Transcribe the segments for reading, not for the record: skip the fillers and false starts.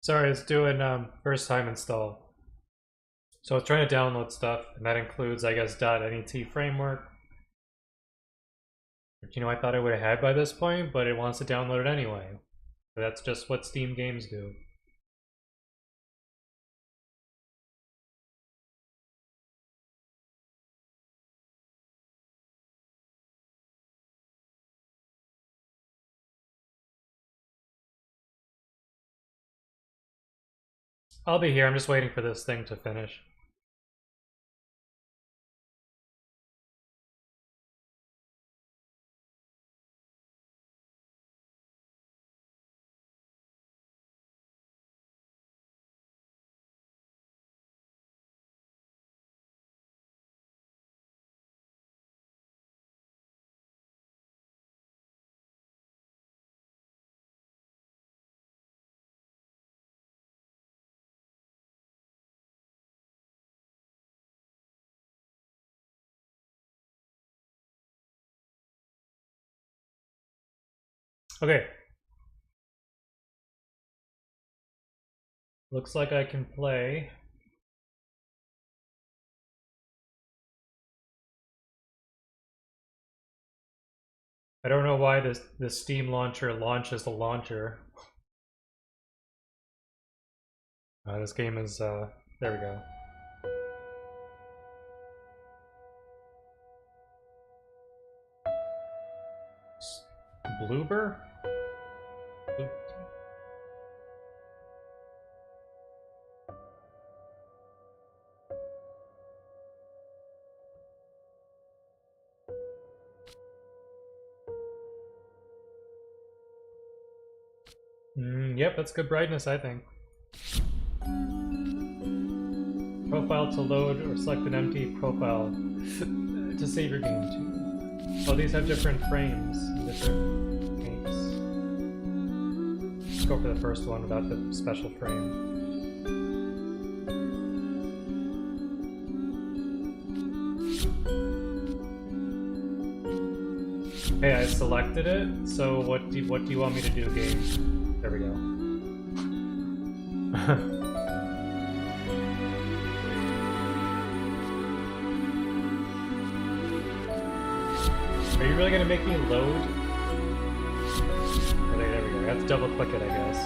Sorry, it's doing first time install. So it's trying to download stuff, and that includes, I guess, .NET framework. Which, I thought I would have had by this point, but it wants to download it anyway. So that's just what Steam games do. I'll be here, I'm just waiting for this thing to finish. Okay. Looks like I can play. I don't know why this Steam launcher launches the launcher. This game is, there we go. Bloober? Yep, that's good brightness, I think. Profile to load or select an empty profile to save your game to. Oh, these have different frames, different paints. Let's go for the first one without the special frame. Hey, I selected it, so what do you want me to do, game? There we go. Are you really gonna make me load? Okay, there we go. I have to double click it, I guess.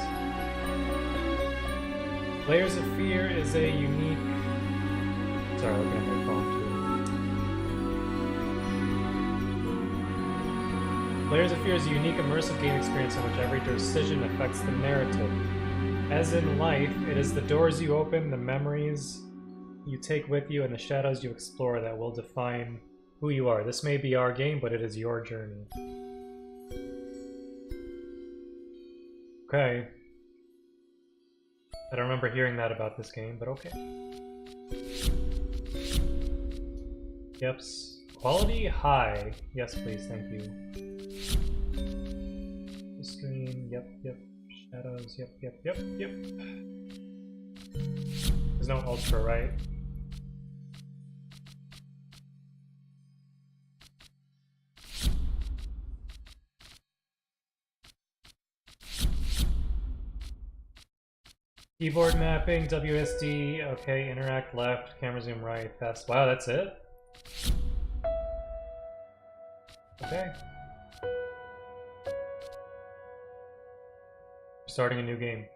Layers of Fear is a unique... Sorry, looking at my phone too. Layers of Fear is a unique immersive game experience in which every decision affects the narrative. As in life, it is the doors you open, the memories you take with you, and the shadows you explore that will define who you are. This may be our game, but it is your journey. Okay. I don't remember hearing that about this game, but okay. Yep. Quality high. Yes, please, thank you. The stream, yep. Shadows, yep. There's no ultra, right? Keyboard mapping, WSD, okay, interact left, camera zoom right, fast. Wow, that's it? Okay. Starting a new game.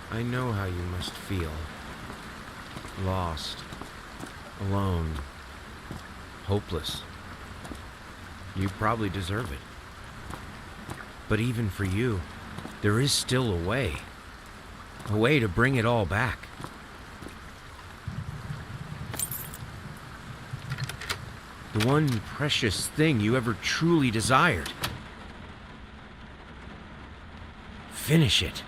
I know how you must feel. Lost. Alone. Hopeless. You probably deserve it. But even for you, there is still a way. A way to bring it all back. The one precious thing you ever truly desired. Finish it.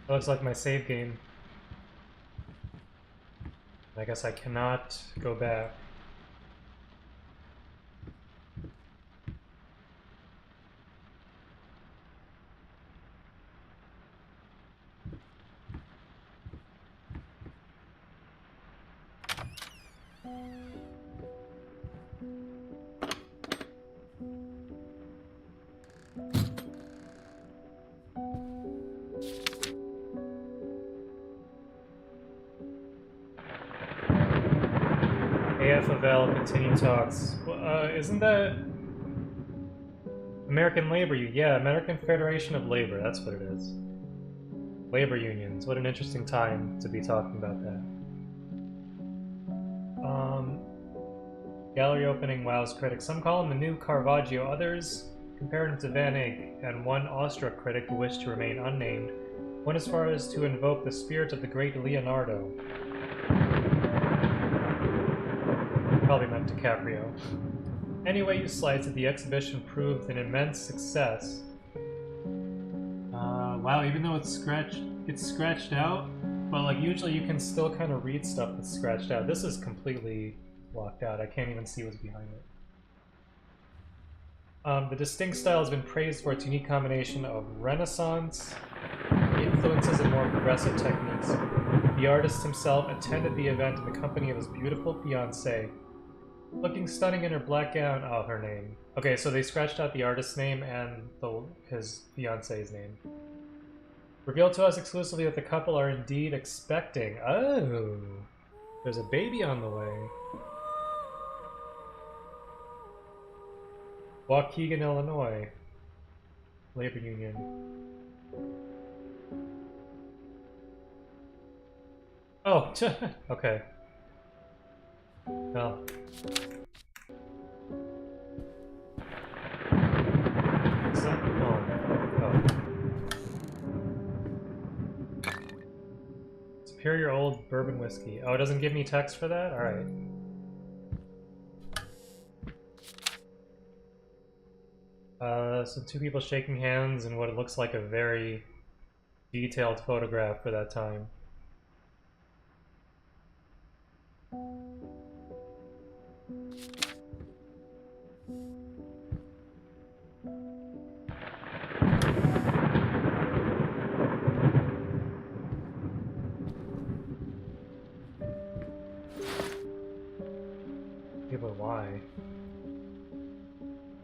That looks like my save game. I guess I cannot go back. AF Avel, continue talks. Isn't that American Labor Union? Yeah, American Federation of Labor, that's what it is. Labor unions. What an interesting time to be talking about that. Gallery opening wows critics. Some call him the new Caravaggio, others compare him to Van Eyck, and one awestruck critic who wished to remain unnamed went as far as to invoke the spirit of the great Leonardo. Probably meant DiCaprio. Anyway, you slice it, the exhibition proved an immense success. Wow, even though it's scratched out, but like usually you can still kind of read stuff that's scratched out. This is completely blocked out. I can't even see what's behind it. The distinct style has been praised for its unique combination of Renaissance influences and more progressive techniques. The artist himself attended the event in the company of his beautiful fiancée. Looking stunning in her black gown. Oh, her name. Okay, so they scratched out the artist's name and his fiancée's name. Revealed to us exclusively that the couple are indeed expecting. Oh, there's a baby on the way. Waukegan, Illinois. Labor Union. Oh, okay. No. Superior Old Bourbon Whiskey. Oh, it doesn't give me text for that? Alright. So two people shaking hands in what it looks like a very detailed photograph for that time. Yeah, but why?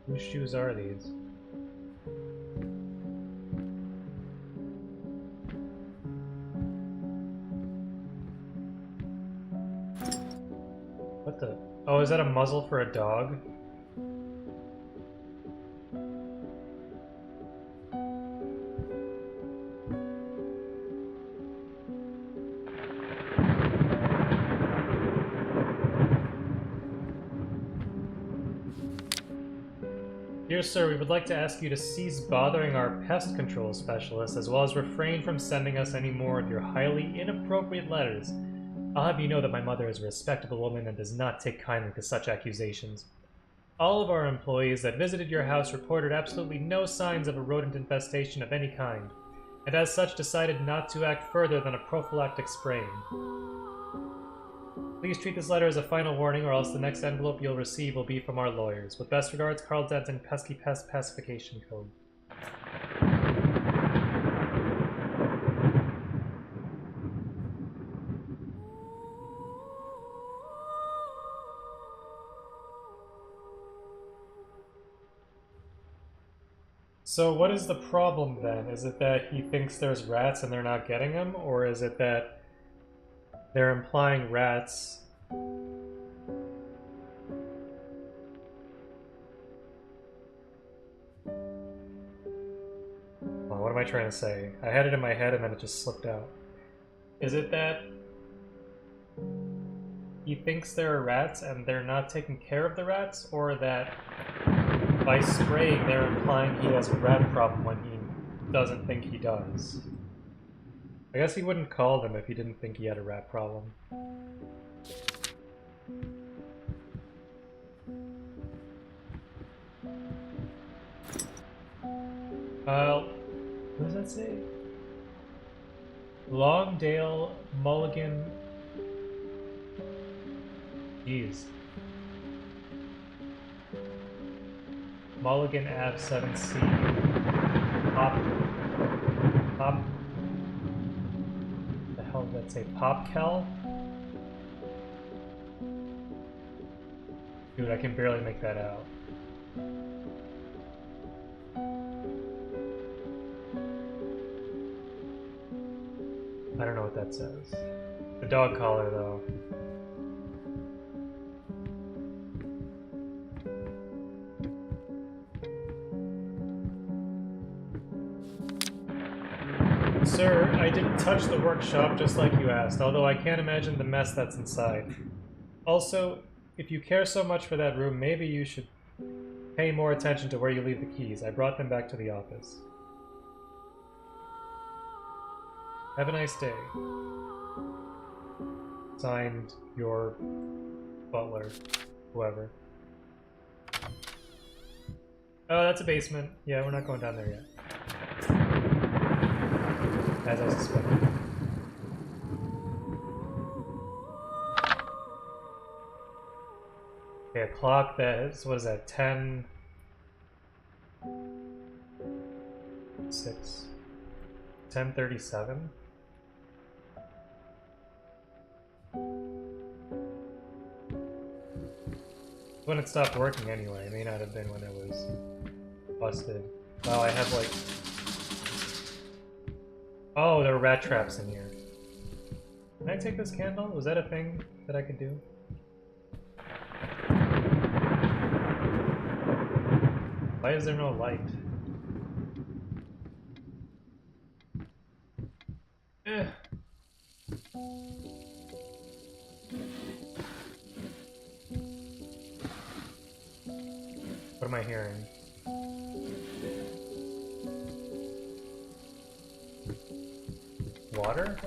Whose shoes are these? What the? Oh, is that a muzzle for a dog? Dear sir, we would like to ask you to cease bothering our pest control specialist, as well as refrain from sending us any more of your highly inappropriate letters. I'll have you know that my mother is a respectable woman and does not take kindly to such accusations. All of our employees that visited your house reported absolutely no signs of a rodent infestation of any kind, and as such decided not to act further than a prophylactic spraying. Please treat this letter as a final warning, or else the next envelope you'll receive will be from our lawyers. With best regards, Carl Denton, Pesky Pest Pacification Code. So what is the problem then? Is it that he thinks there's rats and they're not getting them? Or is it that they're implying rats? Well, what am I trying to say? I had it in my head and then it just slipped out. Is it that he thinks there are rats and they're not taking care of the rats? Or that by spraying they're implying he has a rat problem when he doesn't think he does? I guess he wouldn't call them if he didn't think he had a rat problem. What does that say? Longdale Mulligan. Jeez. Mulligan Ave 7C. Pop. The hell did that say? Popkel? Dude, I can barely make that out. I don't know what that says. The dog collar, though. Sir, I didn't touch the workshop just like you asked, although I can't imagine the mess that's inside. Also, if you care so much for that room, maybe you should pay more attention to where you leave the keys. I brought them back to the office. Have a nice day. Signed, your butler, whoever. Oh, that's a basement. Yeah, we're not going down there yet. As I suspected. Okay, a clock that is, what is that, 10... 6... 10:37? When it stopped working anyway, it may not have been when it was busted. Wow, I have like... Oh, there are rat traps in here. Can I take this candle? Was that a thing that I could do? Why is there no light? Eh. What am I hearing? Water?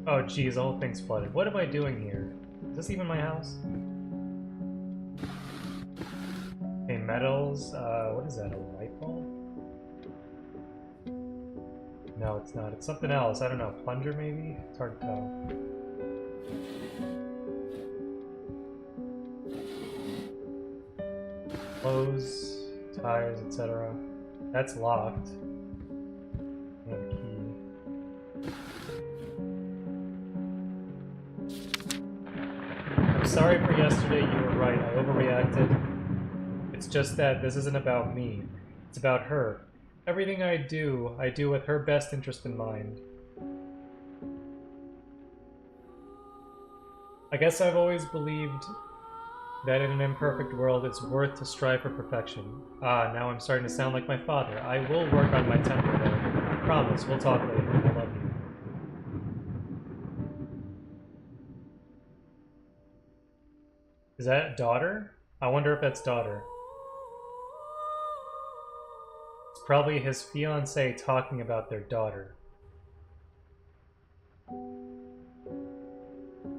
Oh geez, the whole thing's flooded. What am I doing here? Is this even my house? Okay, metals. What is that, a light bulb? No, it's not. It's something else. I don't know. Plunger, maybe? It's hard to tell. Clothes, tires, etc. That's locked. And key. I'm sorry for yesterday. You were right. I overreacted. It's just that this isn't about me. It's about her. Everything I do with her best interest in mind. I guess I've always believed that in an imperfect world it's worth to strive for perfection. Ah, now I'm starting to sound like my father. I will work on my temper, though. Promise, we'll talk later. I love you. Is that daughter? I wonder if that's daughter. It's probably his fiancée talking about their daughter.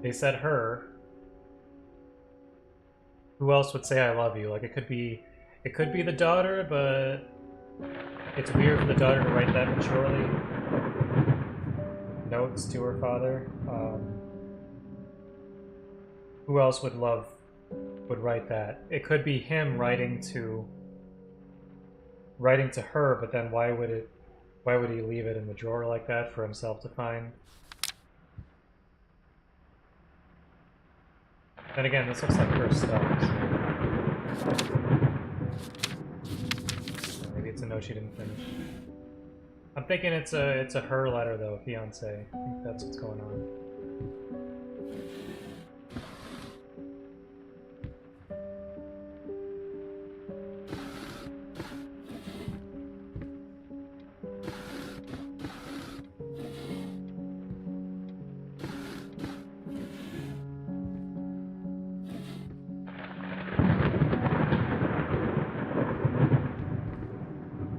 They said her. Who else would say I love you? Like, it could be the daughter, but it's weird for the daughter to write that maturely. Notes to her father. Who else would write that? It could be him writing to her, but then why would he leave it in the drawer like that for himself to find? And again, this looks like her stuff, so maybe it's a note she didn't finish. I'm thinking it's a her letter though, fiance. I think that's what's going on.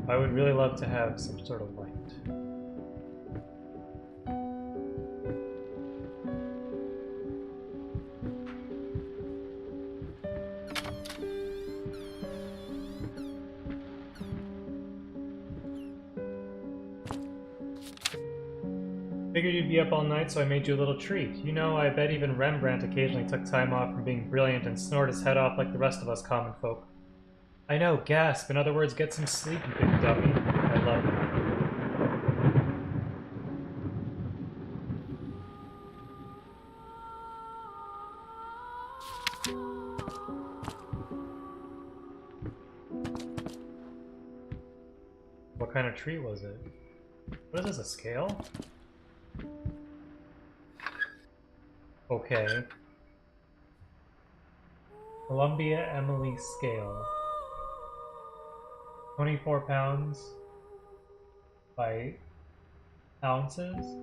I would really love to have some sort of light. Figured you'd be up all night, so I made you a little treat. You know, I bet even Rembrandt occasionally took time off from being brilliant and snored his head off like the rest of us common folk. I know, gasp. In other words, get some sleep, you big dummy. I love you. What kind of tree was it? What is this, a scale? Okay. Columbia Emily scale. 24 pounds by ounces.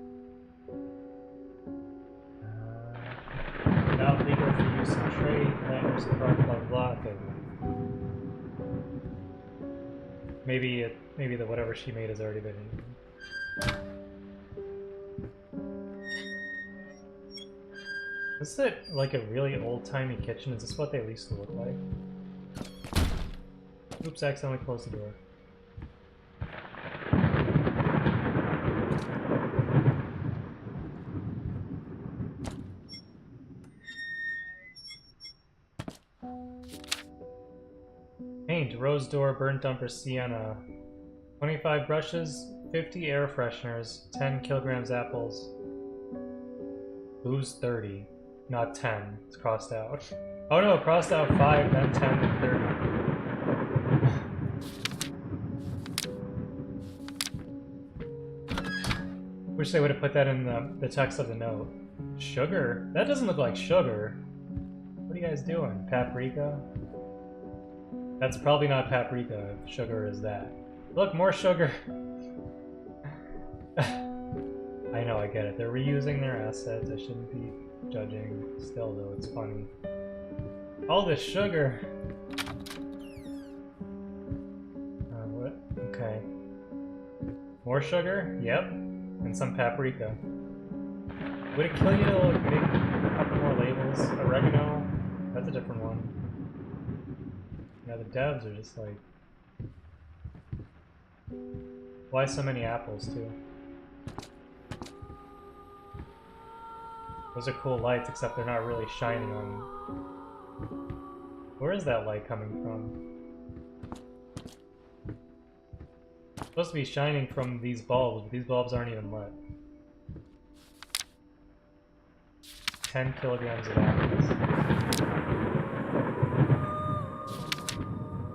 Not legal for use in trade. Planters apart, blah blah. Okay. Maybe the whatever she made has already been eaten. Is it like a really old-timey kitchen? Is this what they used to look like? Oops, I accidentally closed the door. Paint, rose door, burnt umber, sienna. 25 brushes, 50 air fresheners, 10 kilograms apples. Booze 30, not 10. It's crossed out. Oh no, crossed out 5, then 10, then 30. Wish they would have put that in the text of the note. Sugar? That doesn't look like sugar. What are you guys doing? Paprika? That's probably not paprika if sugar is that. Look, more sugar! I know, I get it. They're reusing their assets. I shouldn't be judging. Still, though, it's funny. All this sugar! What? Okay. More sugar? Yep. And some paprika. Would it kill you to like, make a couple more labels? Oregano? That's a different one. Yeah, the devs are just like... Why so many apples, too? Those are cool lights, except they're not really shining on... Where is that light coming from? It's supposed to be shining from these bulbs, but these bulbs aren't even lit. 10 kilograms of apples.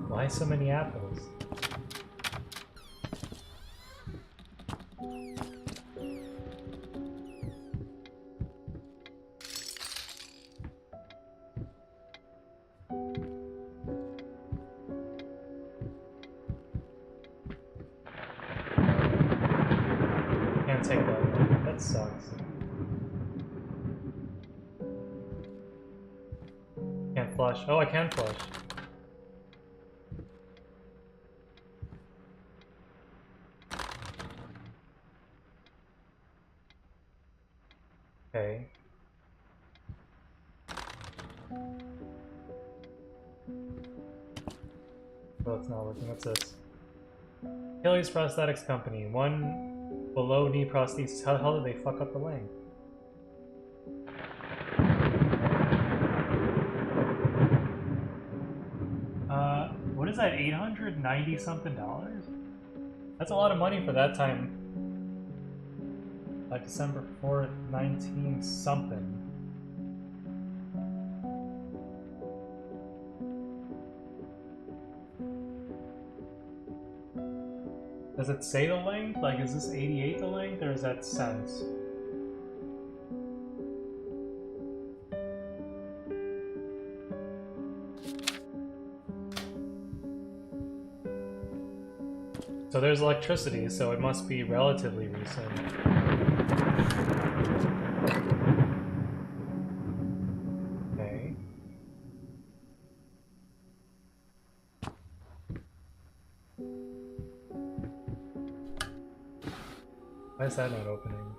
Why so many apples? Can't take that. That sucks. Can't flush. Oh, I can flush. Okay. Well, it's not working. What's this? Achilles Prosthetics Company. One below knee prosthesis. How the hell did they fuck up the length? What is that? $890 something dollars? That's a lot of money for that time. Like December 4th, 19 something. Does it say the length? Like, is this 88 the length, or is that cents? So there's electricity, so it must be relatively recent. Okay. Why is that not opening?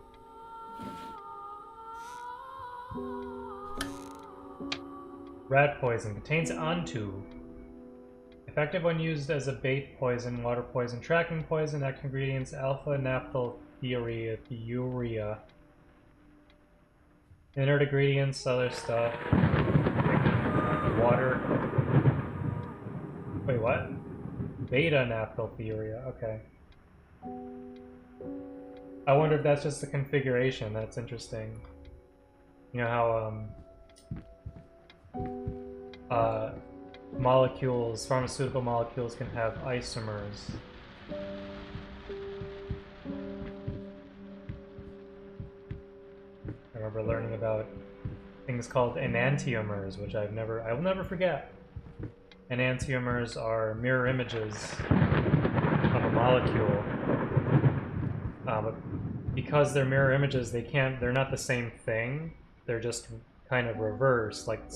Rat poison contains onto. Effective when used as a bait poison, water poison, tracking poison, active ingredients, alpha Urea. Inert ingredients, other stuff. Water. Wait, what? Beta naphtholuria, okay. I wonder if that's just the configuration. That's interesting. You know how molecules, pharmaceutical molecules, can have isomers. I remember learning about things called enantiomers, which I will never forget. Enantiomers are mirror images of a molecule. But because they're mirror images, they're not the same thing. They're just kind of reversed, like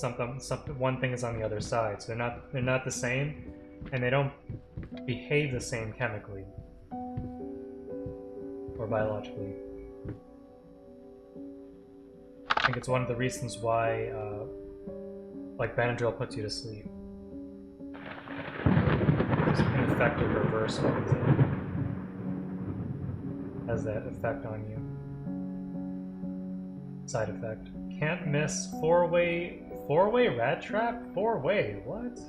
one thing is on the other side. So they're not the same, and they don't behave the same chemically or biologically. I think it's one of the reasons why, like Benadryl puts you to sleep. There's an effective reversal. Has that effect on you. Side effect. Can't miss four-way rat trap? Four-way, what?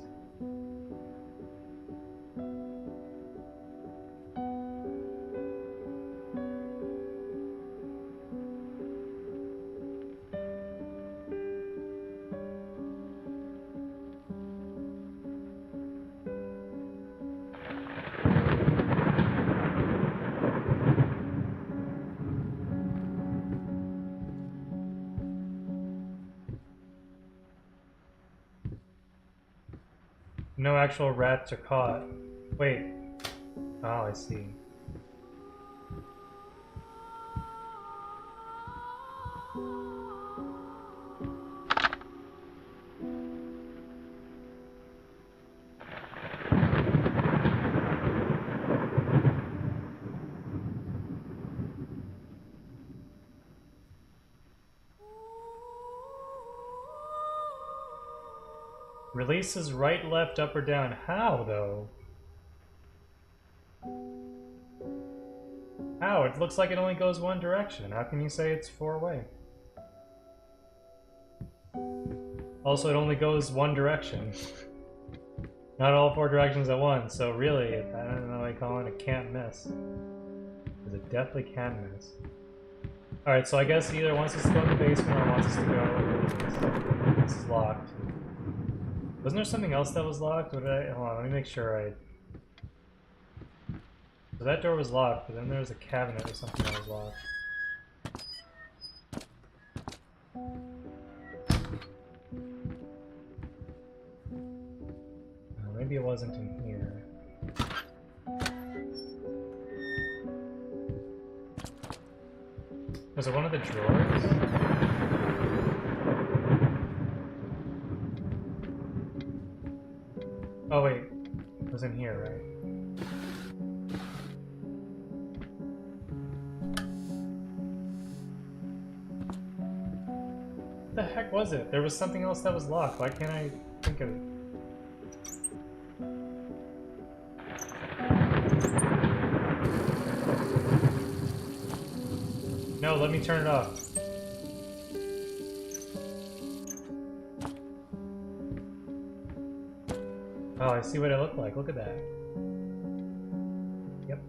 No actual rats are caught. Wait. Oh, I see. Releases right, left, up, or down. How, though? How? It looks like it only goes one direction. How can you say it's four-way? Also, it only goes one direction. Not all four directions at once, so really, I don't know what I call it, it can't miss. Because it definitely can miss. Alright, so I guess either wants us to go in the basement or wants us to go... This is locked. Wasn't there something else that was locked? Hold on, let me make sure So that door was locked, but then there was a cabinet or something that was locked. Oh, maybe it wasn't in here. Was it one of the drawers? Oh wait, it was in here, right? What the heck was it? There was something else that was locked. Why can't I think of it? No, let me turn it off. Oh, I see what it looked like. Look at that. Yep.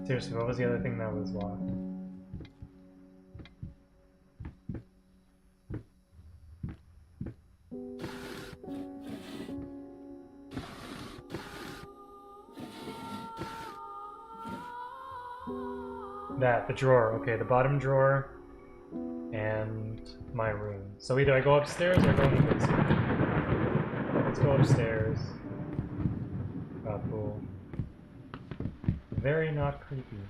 Seriously, what was the other thing that was locked? The drawer. Okay, the bottom drawer and my room. So either I go upstairs or I go in the basement. Let's go upstairs. Oh, cool. Very not creepy.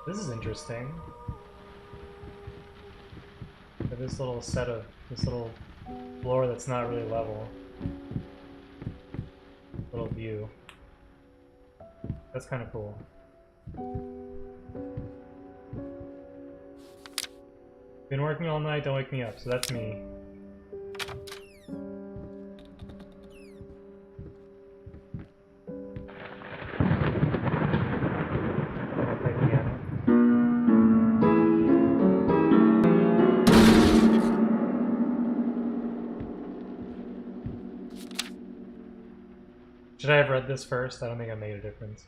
This is interesting. This little this little floor that's not really level. Little view. That's kind of cool. Been working all night, don't wake me up, so that's me. Should I have read this first? I don't think I made a difference.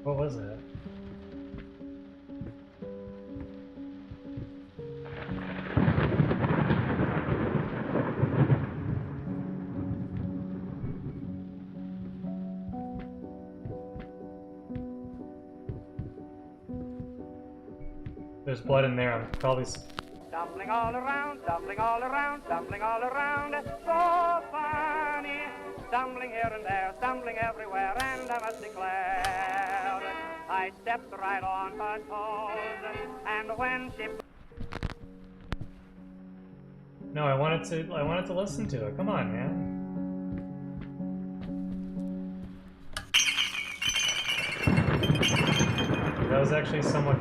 What was that? There's blood in there. I'm probably. Tumbling all around, tumbling all around, tumbling all around. So funny. Stumbling here and there, stumbling everywhere, and I must declare, I stepped right on her toes, and when she... No, I wanted to listen to it. Come on, man. That was actually somewhat.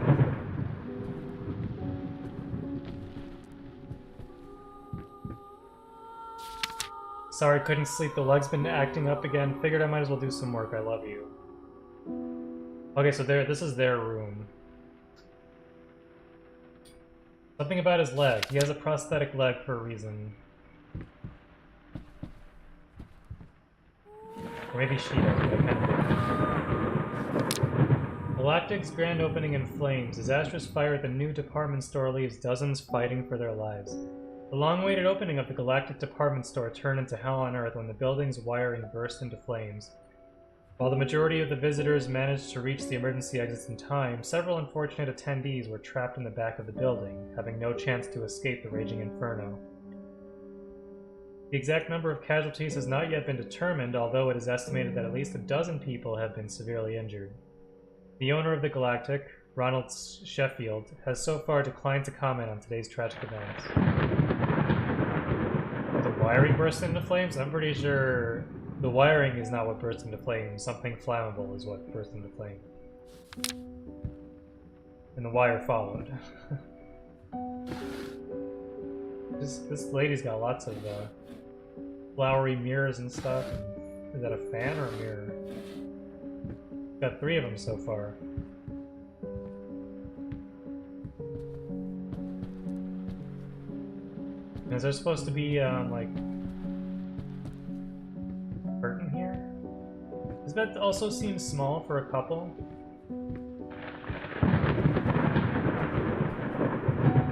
Sorry, couldn't sleep. The leg's been acting up again. Figured I might as well do some work. I love you. Okay, so this is their room. Something about his leg. He has a prosthetic leg for a reason. Or maybe she does. Galactic's grand opening in flames. Disastrous fire at the new department store leaves dozens fighting for their lives. The long-awaited opening of the Galactic department store turned into hell on Earth when the building's wiring burst into flames. While the majority of the visitors managed to reach the emergency exits in time, several unfortunate attendees were trapped in the back of the building, having no chance to escape the raging inferno. The exact number of casualties has not yet been determined, although it is estimated that at least a dozen people have been severely injured. The owner of the Galactic, Ronald Sheffield, has so far declined to comment on today's tragic events. The wiring burst into flames? I'm pretty sure the wiring is not what burst into flames. Something flammable is what burst into flames. And the wire followed. This lady's got lots of flowery mirrors and stuff. Is that a fan or a mirror? Got 3 of them so far. And is there supposed to be, like, curtain here? This bed also seems small for a couple.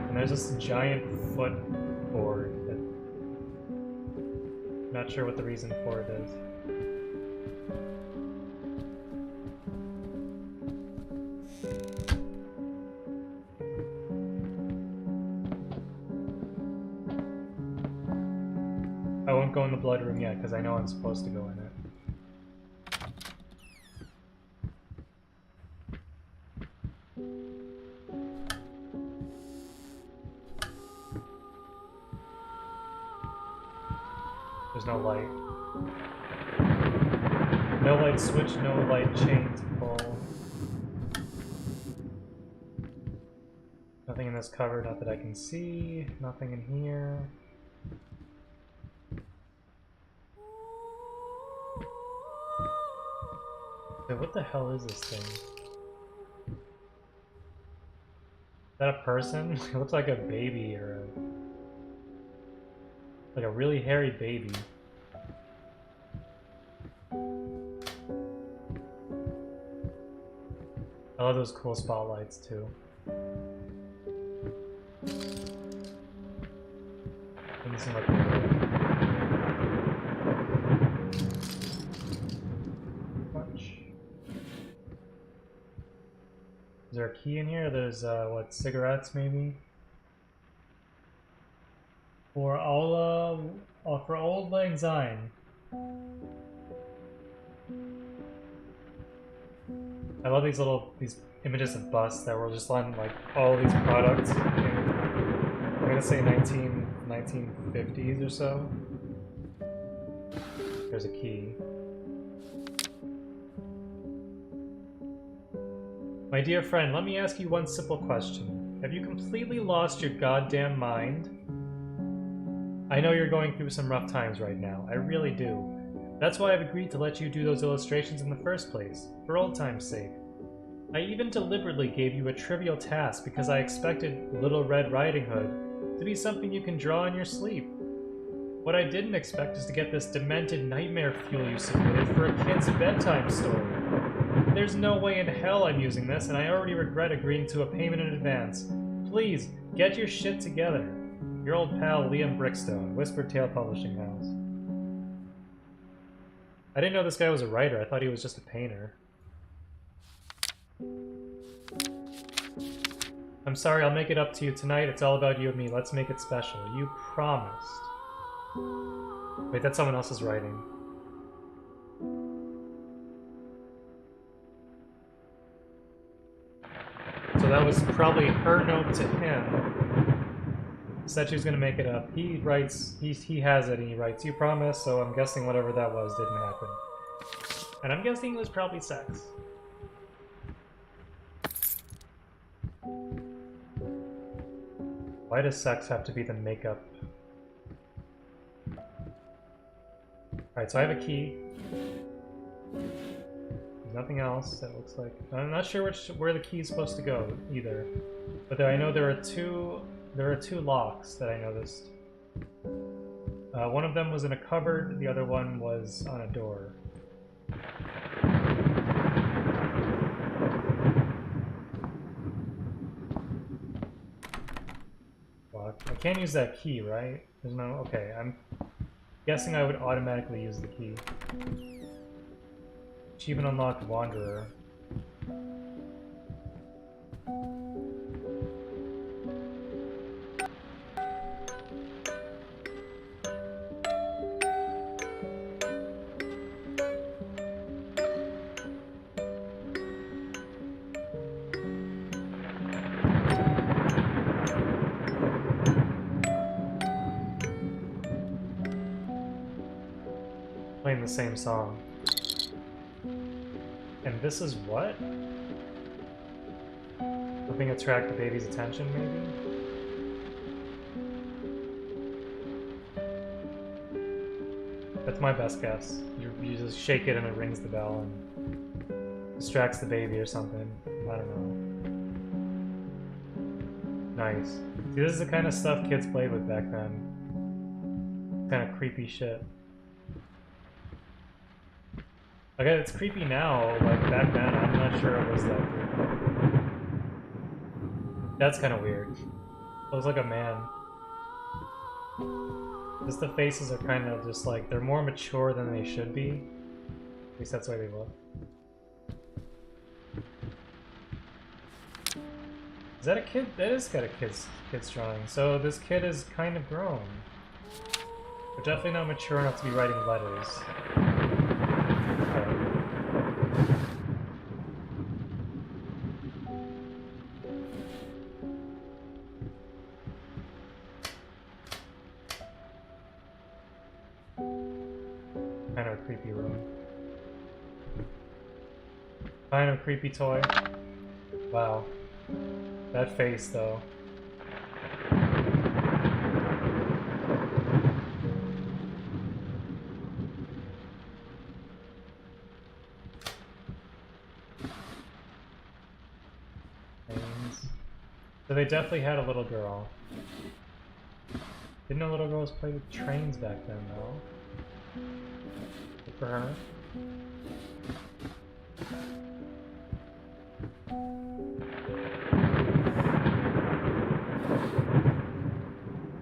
And there's this giant footboard that... Not sure what the reason for it is. I won't go in the blood room yet, because I know I'm supposed to go in it. There's no light. No light switch, no light chain to pull. Nothing in this cupboard, not that I can see. Nothing in here. Wait, what the hell is this thing? Is that a person? It looks like a baby or like a really hairy baby. I love those cool spotlights too. Doesn't seem like Is there a key in here? There's, what, cigarettes, maybe? For Auld Lang Syne. I love these images of bus that were just on, like, all these products in, I'm gonna say 1950s or so. There's a key. My dear friend, let me ask you one simple question. Have you completely lost your goddamn mind? I know you're going through some rough times right now. I really do. That's why I've agreed to let you do those illustrations in the first place, for old time's sake. I even deliberately gave you a trivial task because I expected Little Red Riding Hood to be something you can draw in your sleep. What I didn't expect is to get this demented nightmare fuel you submitted for a kid's bedtime story. There's no way in hell I'm using this, and I already regret agreeing to a payment in advance. Please, get your shit together. Your old pal, Liam Brickstone, Whispered Tale Publishing House. I didn't know this guy was a writer. I thought he was just a painter. I'm sorry, I'll make it up to you tonight. It's all about you and me. Let's make it special. You promised. Wait, that's someone else's writing. So that was probably her note to him. Said she was gonna make it up. He writes, he has it and he writes, you promise, so I'm guessing whatever that was didn't happen. And I'm guessing it was probably sex. Why does sex have to be the makeup? Alright, so I have a key. There's nothing else that looks like... I'm not sure where the key is supposed to go, either. But I know there are two locks that I noticed. One of them was in a cupboard, the other one was on a door. I can't use that key, right? There's no... Okay, I'm guessing I would automatically use the key. Achievement unlocked, Wanderer. Playing the same song. And this is what? Helping attract the baby's attention, maybe? That's my best guess. You just shake it and it rings the bell and distracts the baby or something. I don't know. Nice. See, this is the kind of stuff kids played with back then. Kind of creepy shit. Okay, it's creepy now, like back then, I'm not sure it was that creepy. That's kind of weird. Looks like a man. Just the faces are kind of just like, they're more mature than they should be. At least that's the way they look. Is that a kid? That is got a kid's drawing. So this kid is kind of grown. But definitely not mature enough to be writing letters. Kind of a creepy room. Kind of a creepy toy. Wow. That face, though. So they definitely had a little girl. Didn't know little girls played with trains back then, though. Good for her.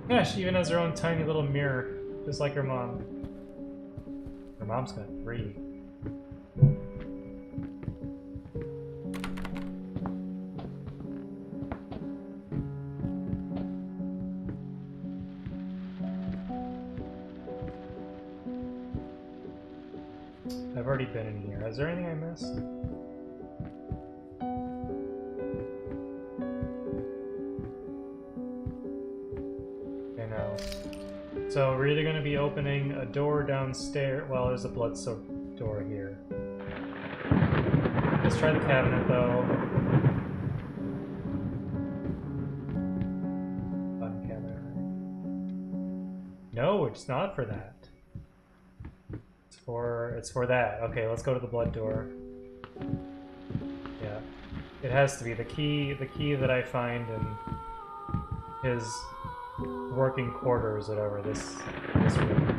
Yeah, she even has her own tiny little mirror, just like her mom. Her mom's got 3. I've already been in here. Is there anything I missed? Okay, no. So we're either going to be opening a door downstairs. Well, there's a blood-soaked door here. Let's try the cabinet, though. Button cabinet, right? No, it's not for that. It's for that. Okay, let's go to the blood door. Yeah. It has to be the key that I find in his working quarters, whatever, this room.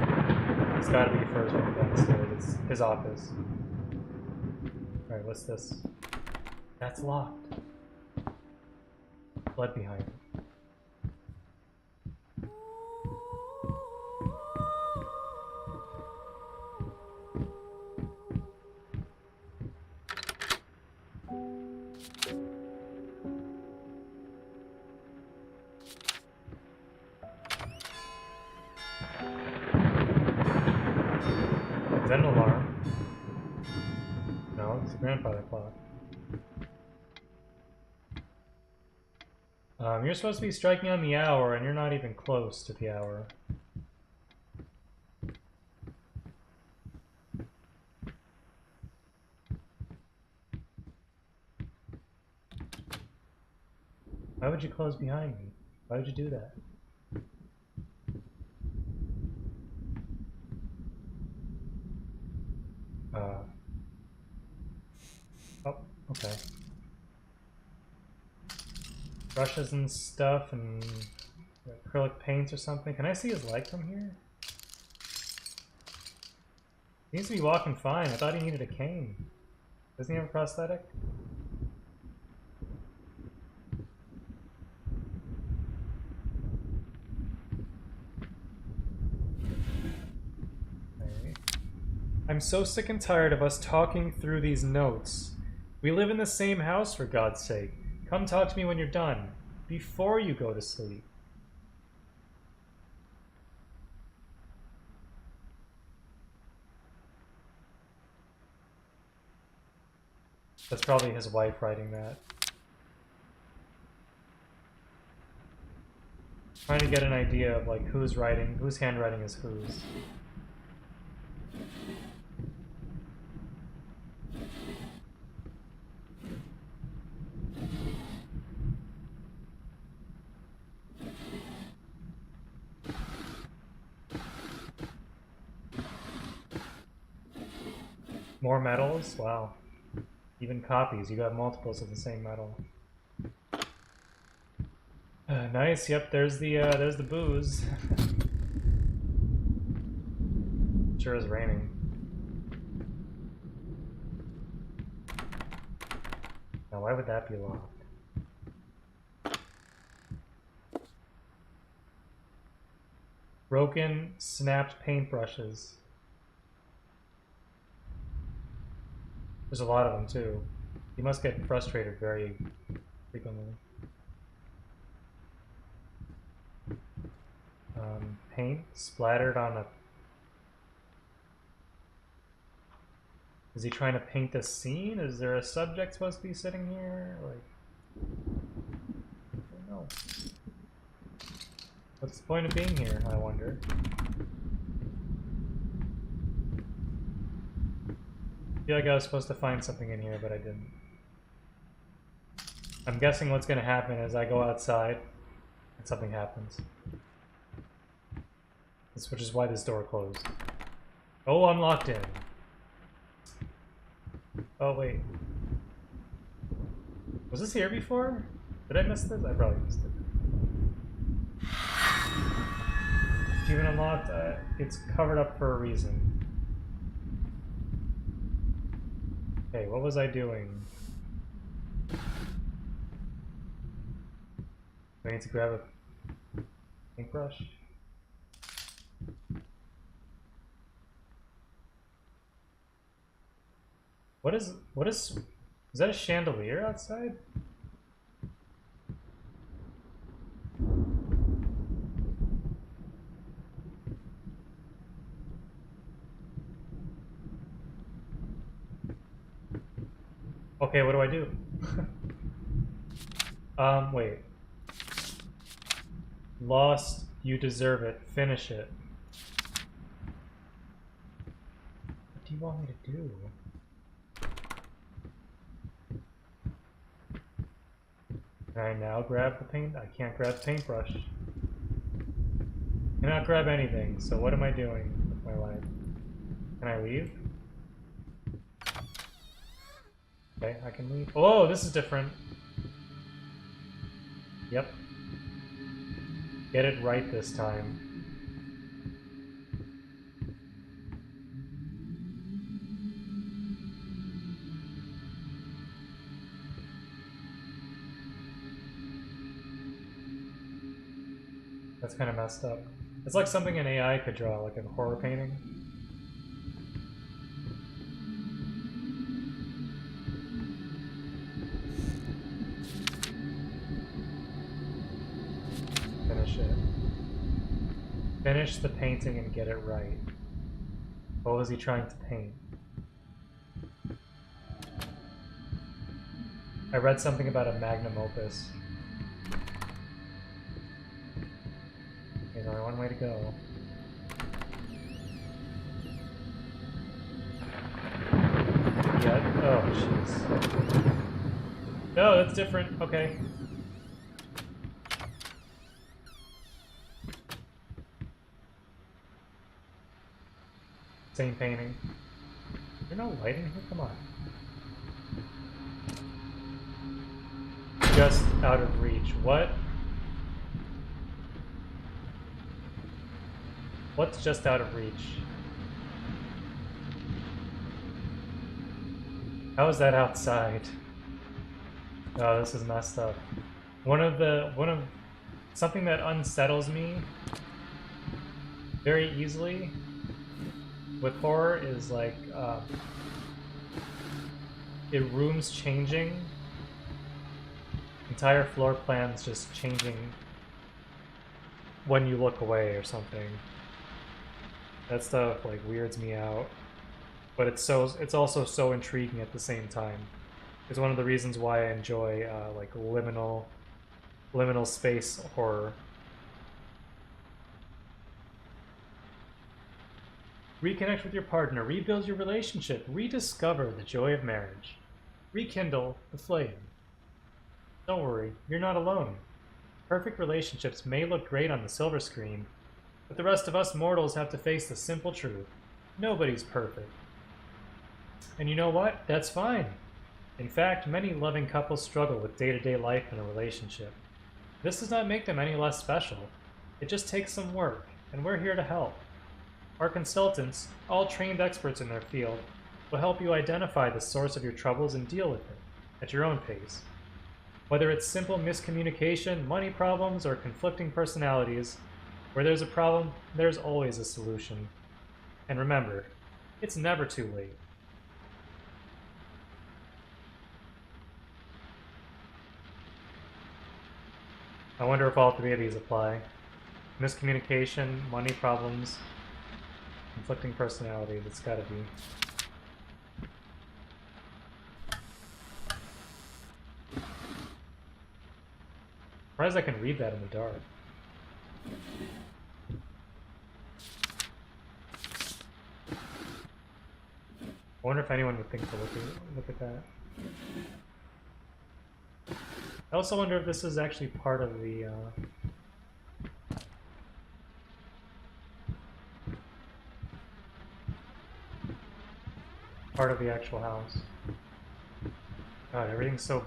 It's gotta be the first one downstairs. It's his office. Alright, what's this? That's locked. Blood behind it. Is that an alarm? No, it's a grandfather clock. You're supposed to be striking on the hour, and you're not even close to the hour. Why would you close behind me? Why would you do that? Oh, okay. Brushes and stuff and acrylic paints or something. Can I see his leg from here? He seems to be walking fine. I thought he needed a cane. Doesn't he have a prosthetic? I'm so sick and tired of us talking through these notes. We live in the same house, for God's sake. Come talk to me when you're done, before you go to sleep. That's probably his wife writing that. Trying to get an idea of like whose handwriting is whose. More medals? Wow. Even copies. You got multiples of the same medal. Nice. Yep. There's the booze. Sure is raining. Now, why would that be locked? Broken, snapped paintbrushes. There's a lot of them too. You must get frustrated very frequently. Paint splattered on a... Is he trying to paint a scene? Is there a subject supposed to be sitting here? Like, I don't know. What's the point of being here, I wonder? I feel like I was supposed to find something in here, but I didn't. I'm guessing what's going to happen is I go outside and something happens. Which is why this door closed. Oh, I'm locked in. Oh, wait. Was this here before? Did I miss this? I probably missed it. Even unlocked, it's covered up for a reason. Okay, what was I doing? Do I need to grab a paintbrush? Is that a chandelier outside? Okay, what do I do? Wait. Lost, you deserve it. Finish it. What do you want me to do? Can I now grab the paint? I can't grab the paintbrush. Cannot grab anything, so what am I doing with my life? Can Can I leave? Okay, I can leave. Oh, this is different. Yep. Get it right this time. That's kind of messed up. It's like something an AI could draw, like a horror painting. Finish it. Finish the painting and get it right. What was he trying to paint? I read something about a magnum opus. There's only one way to go. Yeah. Oh, jeez. No, that's different. Okay. Same painting. Is there no light in here? Come on. Just out of reach. What? What's just out of reach? How is that outside? Oh, this is messed up. Something that unsettles me very easily with horror is like rooms changing, entire floor plans just changing when you look away or something. That stuff like weirds me out, but it's also so intriguing at the same time. It's one of the reasons why I enjoy like liminal space horror. Reconnect with your partner, rebuild your relationship, rediscover the joy of marriage, rekindle the flame. Don't worry, you're not alone. Perfect relationships may look great on the silver screen, but the rest of us mortals have to face the simple truth. Nobody's perfect. And you know what? That's fine. In fact, many loving couples struggle with day-to-day life in a relationship. This does not make them any less special. It just takes some work, and we're here to help. Our consultants, all trained experts in their field, will help you identify the source of your troubles and deal with it at your own pace. Whether it's simple miscommunication, money problems, or conflicting personalities, where there's a problem, there's always a solution. And remember, it's never too late. I wonder if all three of these apply. Miscommunication, money problems, conflicting personality, that's gotta be. Surprised I can read that in the dark. I wonder if anyone would think to look at that. I also wonder if this is actually part of the actual house. God, everything's so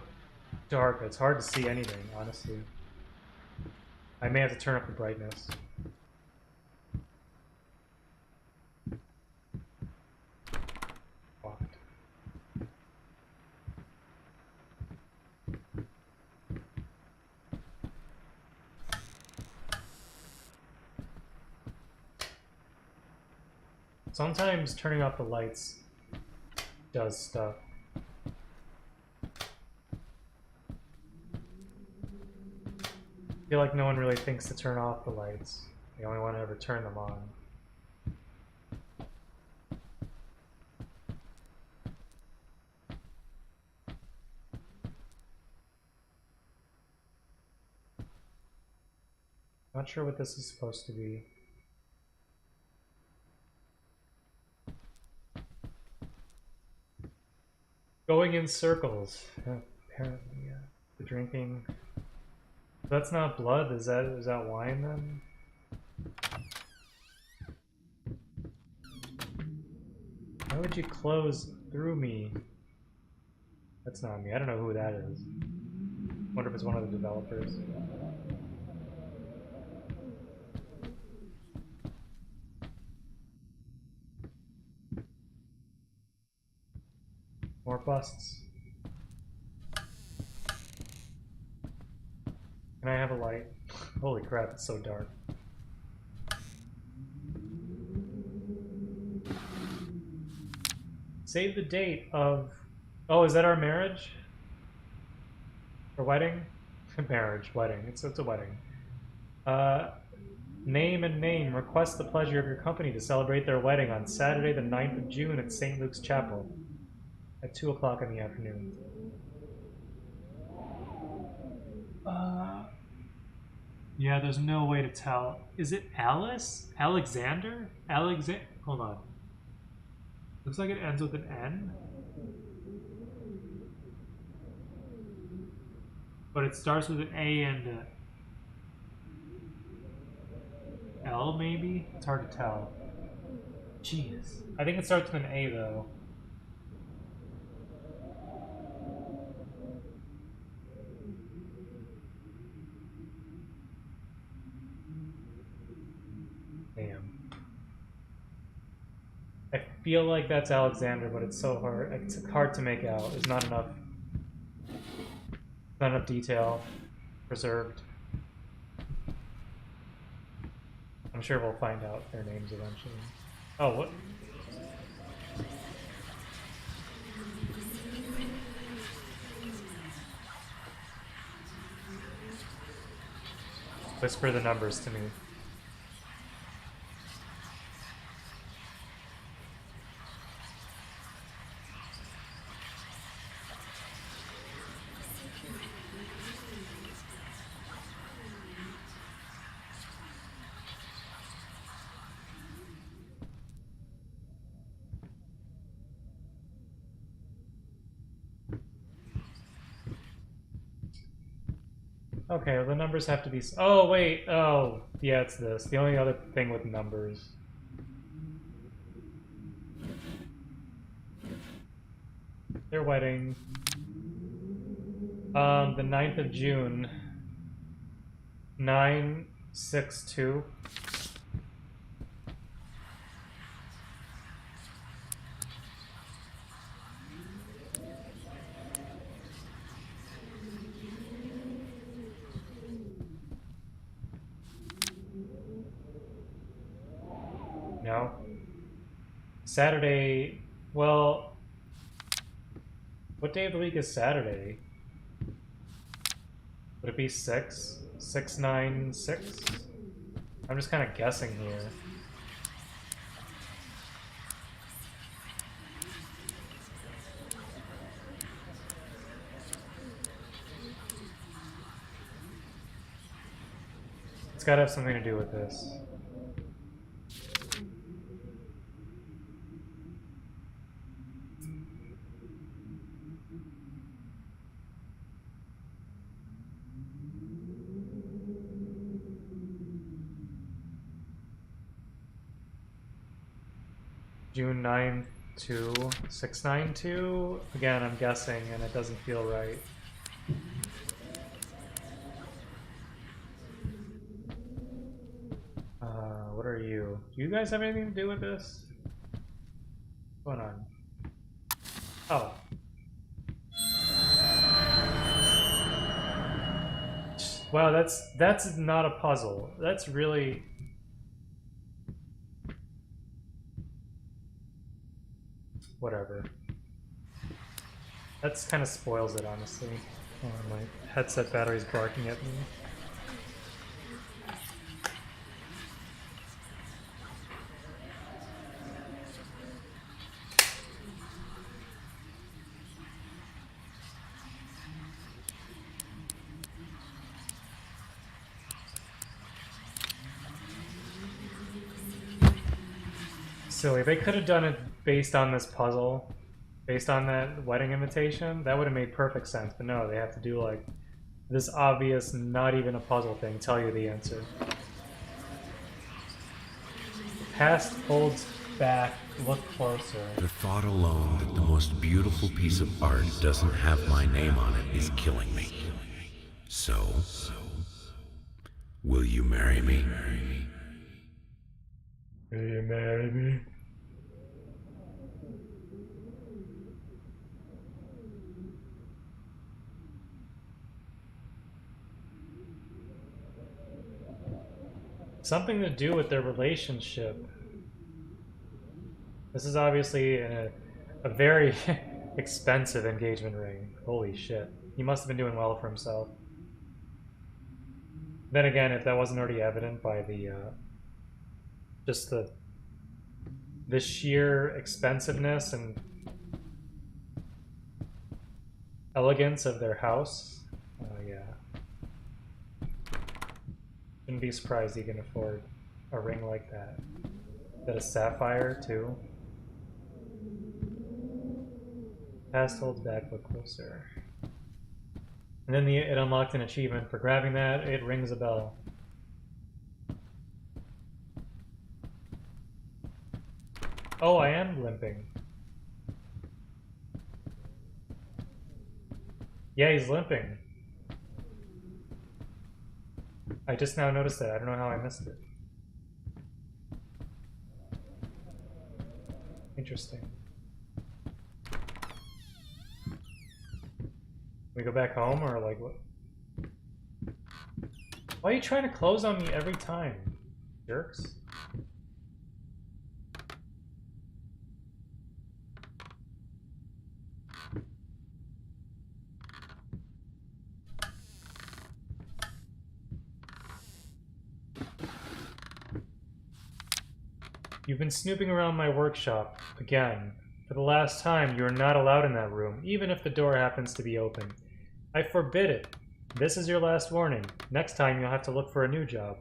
dark. It's hard to see anything, honestly. I may have to turn up the brightness. Locked. Sometimes turning off the lights does stuff. I feel like no one really thinks to turn off the lights. They only want to ever turn them on. Not sure what this is supposed to be. Going in circles. Yeah, apparently, yeah. The drinking. That's not blood. Is that wine then? Why would you close through me? That's not me. I don't know who that is. Wonder if it's one of the developers. More busts. Can I have a light? Holy crap, it's so dark. Save the date of... Oh, is that our marriage? Or wedding? Marriage, wedding. It's a wedding. Name and name request the pleasure of your company to celebrate their wedding on Saturday the 9th of June at St. Luke's Chapel at 2 o'clock in the afternoon. Yeah, there's no way to tell. Is it Alice? Alexander? Hold on. Looks like it ends with an N. But it starts with an A and a L, maybe? It's hard to tell. Jeez. I think it starts with an A, though. Damn. I feel like that's Alexander, but it's so hard. It's hard to make out. There's not enough detail preserved. I'm sure we'll find out their names eventually. Oh, what? Whisper the numbers to me. Okay, well the numbers have to be... Oh, wait! Oh, yeah, it's this. The only other thing with numbers. Their wedding. The 9th of June. 9/6/2. No. Saturday, well, what day of the week is Saturday? Would it be 6? 6/9/6? I'm just kind of guessing here. It's gotta have something to do with this. June 9th to 6/9/2. Again, I'm guessing, and it doesn't feel right. What are you? Do you guys have anything to do with this? What's going on? Oh. Wow, that's not a puzzle. That's really... Whatever. That's kind of spoils it, honestly. Oh, my headset battery's barking at me. Silly. They could have done it based on this puzzle, based on that wedding invitation. That would have made perfect sense, but no, they have to do like this obvious, not even a puzzle thing, tell you the answer. Past holds back, look closer. The thought alone that the most beautiful piece of art doesn't have my name on it is killing me. So, will you marry me? Will you marry me? Something to do with their relationship. This is obviously a very expensive engagement ring. Holy shit. He must have been doing well for himself. Then again, if that wasn't already evident by the just the sheer expensiveness and elegance of their house, yeah. Shouldn't be surprised he can afford a ring like that. Is that a sapphire too? Past holds back, look closer. And then it unlocked an achievement for grabbing that. It rings a bell. Oh, I am limping. Yeah, he's limping. I just now noticed that. I don't know how I missed it. Interesting. We go back home, or like what? Why are you trying to close on me every time, jerks? You've been snooping around my workshop again. For the last time, you are not allowed in that room, even if the door happens to be open. I forbid it. This is your last warning. Next time, you'll have to look for a new job.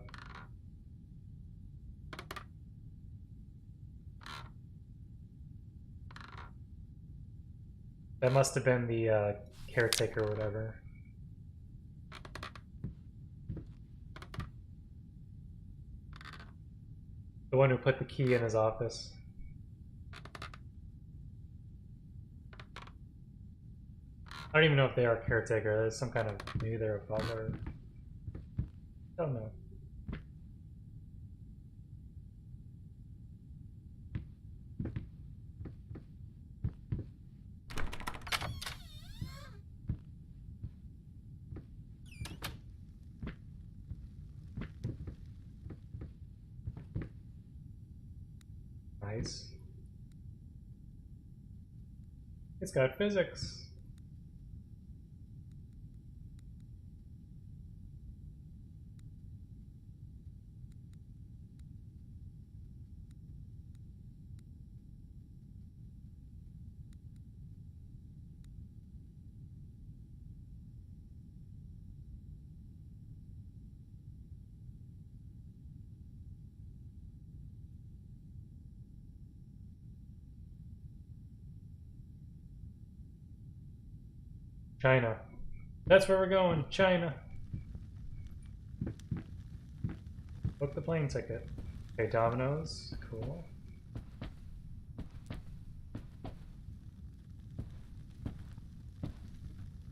That must have been the caretaker or whatever. The one who put the key in his office. I don't even know if they are a caretaker. There's some kind of... maybe they're a butler. Don't know. Nice. It's got physics. China. That's where we're going. China. Book the plane ticket. Okay, Domino's. Cool.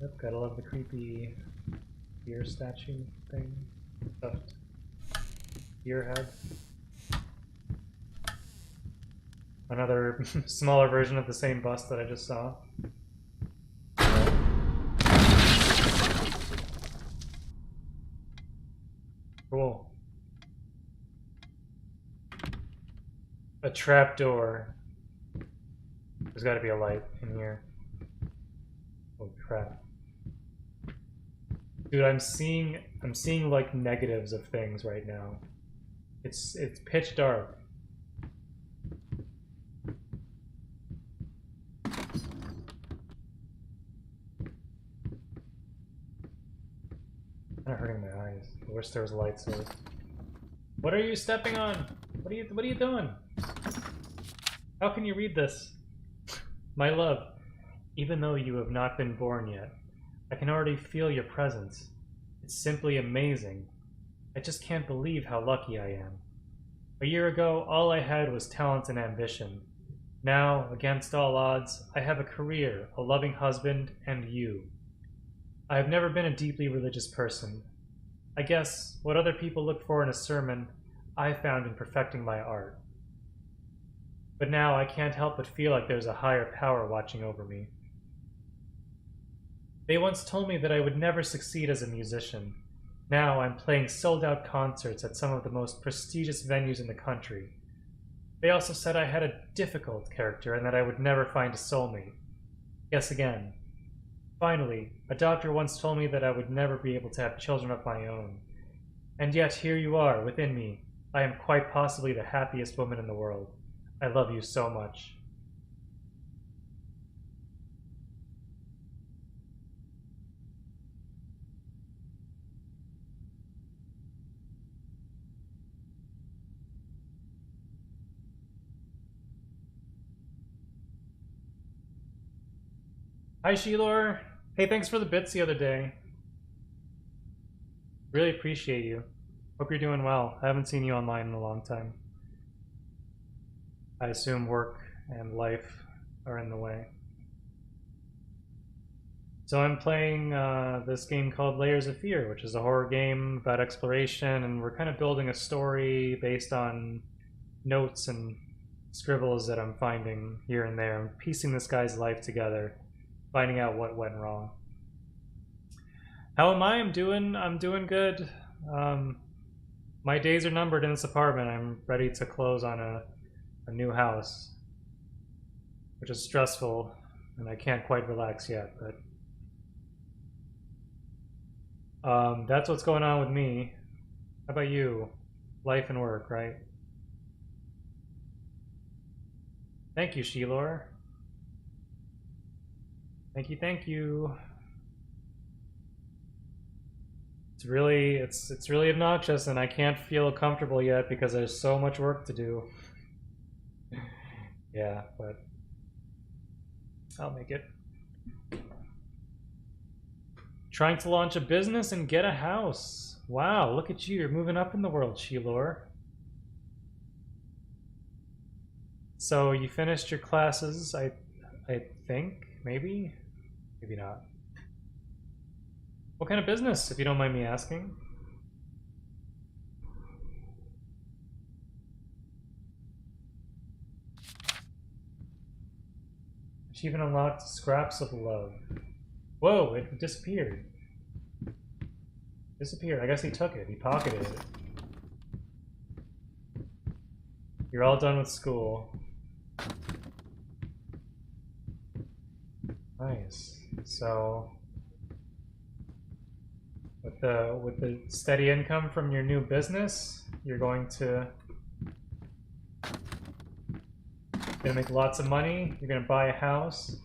Yep, gotta love the creepy deer statue thing. Stuffed deer head. Another smaller version of the same bust that I just saw. Cool. A trapdoor. There's gotta be a light in here. Oh crap. Dude, I'm seeing like negatives of things right now. It's pitch dark. Kinda hurting my eyes. I wish there was a light source. What are you stepping on? What are you doing? How can you read this? My love, even though you have not been born yet, I can already feel your presence. It's simply amazing. I just can't believe how lucky I am. A year ago, all I had was talent and ambition. Now, against all odds, I have a career, a loving husband, and you. I have never been a deeply religious person. I guess what other people look for in a sermon, I found in perfecting my art. But now I can't help but feel like there's a higher power watching over me. They once told me that I would never succeed as a musician. Now I'm playing sold-out concerts at some of the most prestigious venues in the country. They also said I had a difficult character and that I would never find a soulmate. Guess again. Finally, a doctor once told me that I would never be able to have children of my own. And yet here you are, within me. I am quite possibly the happiest woman in the world. I love you so much. Hi, Sheilor. Hey, thanks for the bits the other day. Really appreciate you. Hope you're doing well. I haven't seen you online in a long time. I assume work and life are in the way. So I'm playing this game called Layers of Fear, which is a horror game about exploration, and we're kind of building a story based on notes and scribbles that I'm finding here and there. I'm piecing this guy's life together, finding out what went wrong. How am I? I'm doing good. My days are numbered in this apartment. I'm ready to close on a new house, which is stressful, and I can't quite relax yet, but that's what's going on with me. How about you? Life and work, right? Thank you, Sheilor. Thank you. It's really obnoxious, and I can't feel comfortable yet because there's so much work to do. Yeah, but I'll make it. Trying to launch a business and get a house. Wow, look at you. You're moving up in the world, Sheilor. So you finished your classes, I think, maybe? Maybe not. What kind of business, if you don't mind me asking? Achievement unlocked, Scraps of Love. Whoa, it disappeared. Disappeared. I guess he took it. He pocketed it. You're all done with school. Nice. So with the steady income from your new business, you're going to make lots of money. You're gonna buy a house.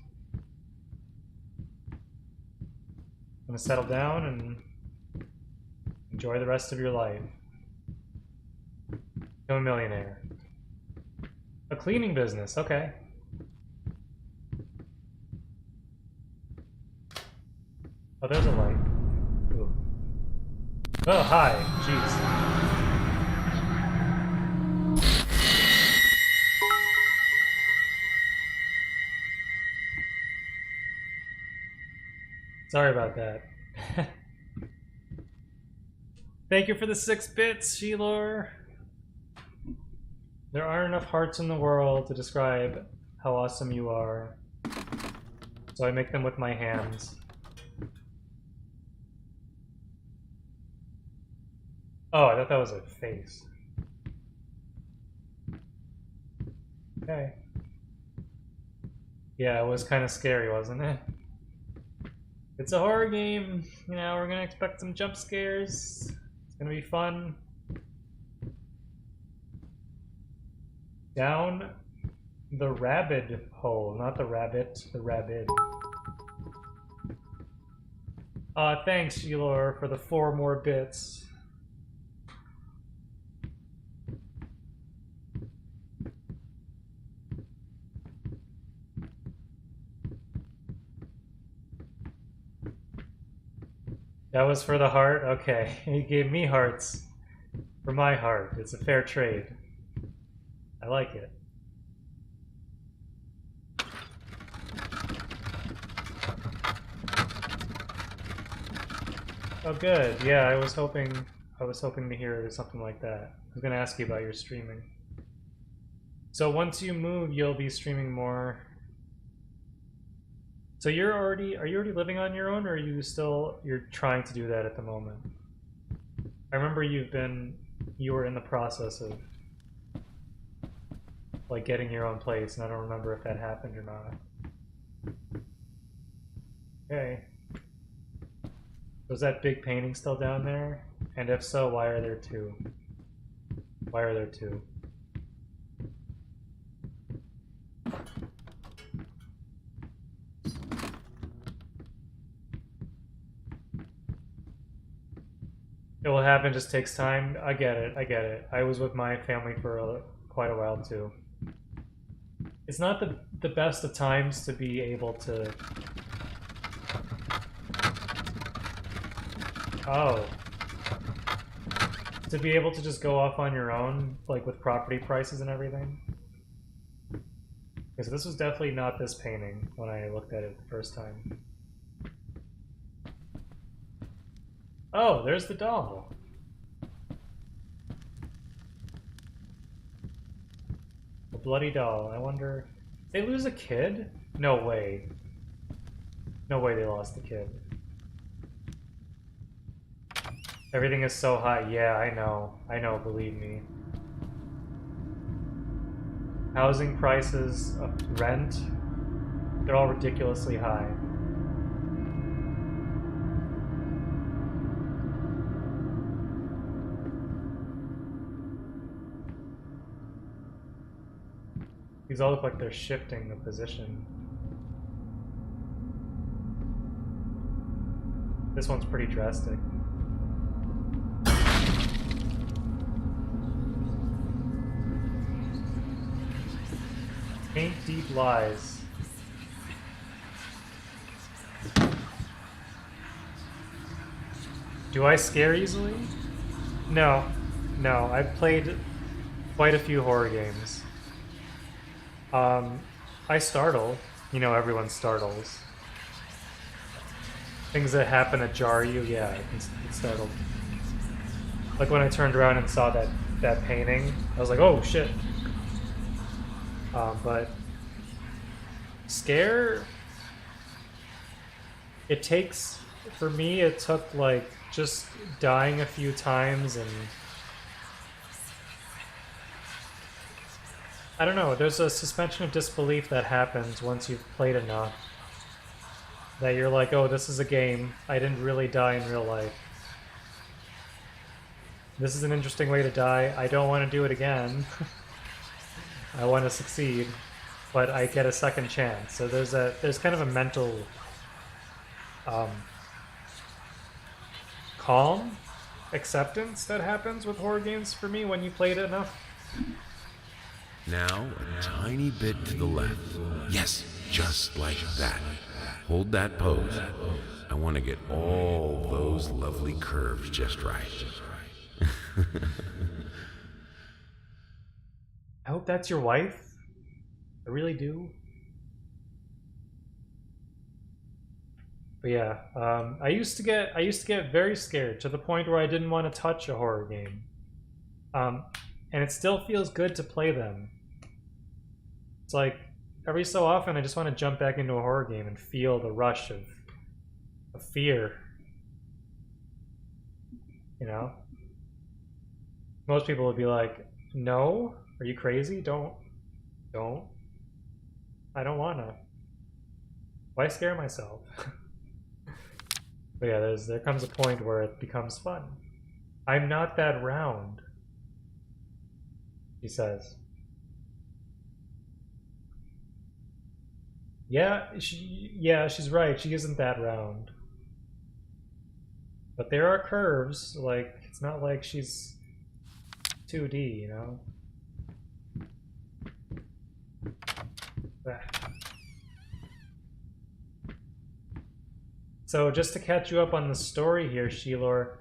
Gonna settle down and enjoy the rest of your life. Become a millionaire. A cleaning business, okay. Oh, there's a light. Ooh. Oh, hi. Jeez. Sorry about that. Thank you for the 6 bits, Sheilor. There aren't enough hearts in the world to describe how awesome you are, so I make them with my hands. Oh, I thought that was a face. Okay. Yeah, it was kind of scary, wasn't it? It's a horror game, you know, we're gonna expect some jump scares. It's gonna be fun. Down the rabbit hole, not the rabbit, the rabbit. Thanks, Sheilor, for the 4 more bits. That was for the heart? Okay. He gave me hearts for my heart. It's a fair trade. I like it. Oh, good. Yeah, I was hoping to hear something like that. I was gonna ask you about your streaming. So once you move, you'll be streaming more. So are you already living on your own, or are you're trying to do that at the moment? I remember you were in the process of like getting your own place, and I don't remember if that happened or not. Okay. Was that big painting still down there? And if so, why are there two? Why are there two? It will happen, just takes time. I get it, I get it. I was with my family for quite a while too. It's not the best of times to be able to... Oh. To be able to just go off on your own, like with property prices and everything. Because this was definitely not this painting when I looked at it the first time. Oh, there's the doll. A bloody doll. I wonder... Did they lose a kid? No way. No way they lost the kid. Everything is so high. Yeah, I know. I know, believe me. Housing prices, rent, they're all ridiculously high. These all look like they're shifting the position. This one's pretty drastic. Paint deep lies. Do I scare easily? No. No, I've played quite a few horror games. I startle. You know, everyone startles. Things that happen that jar you, yeah, it's startled. Like when I turned around and saw that painting, I was like, oh shit. But scare, it takes, for me, it took like just dying a few times and I don't know, there's a suspension of disbelief that happens once you've played enough that you're like, oh, this is a game. I didn't really die in real life. This is an interesting way to die. I don't want to do it again. I want to succeed, but I get a second chance. So there's kind of a mental calm, acceptance that happens with horror games for me when you played it enough. Now, a tiny bit to the left. Yes, just like that. Hold that pose. I want to get all those lovely curves just right. I hope that's your wife. I really do. But yeah, I used to get very scared to the point where I didn't want to touch a horror game. And it still feels good to play them. It's like every so often I just want to jump back into a horror game and feel the rush of fear. You know? Most people would be like, no? Are you crazy? Don't. I don't wanna. Why scare myself? But yeah, there comes a point where it becomes fun. I'm not that round, she says. Yeah, she's right. She isn't that round. But there are curves. Like, it's not like she's 2D, you know? So just to catch you up on the story here, Sheilor,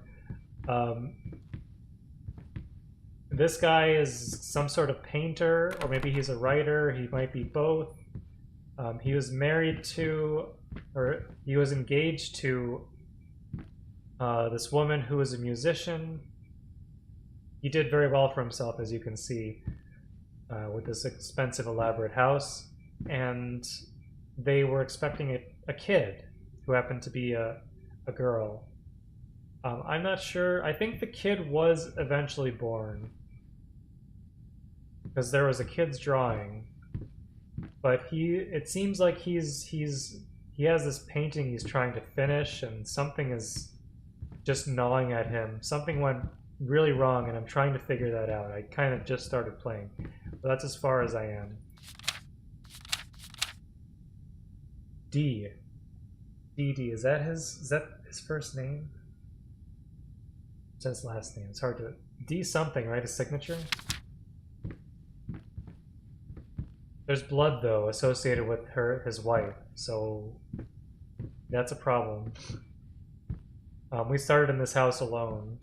this guy is some sort of painter, or maybe he's a writer. He might be both. He was married to, or he was engaged to this woman who was a musician. He did very well for himself, as you can see, with this expensive, elaborate house. And they were expecting a kid who happened to be a girl. I'm not sure. I think the kid was eventually born, because there was a kid's drawing. But it seems like he has this painting he's trying to finish, and something is just gnawing at him. Something went really wrong, and I'm trying to figure that out. I kind of just started playing, but that's as far as I am. D. DD, is that his first name? It's his last name. It's hard to... D something, right? His signature? There's blood, though, associated with his wife, so that's a problem. We started in this house alone.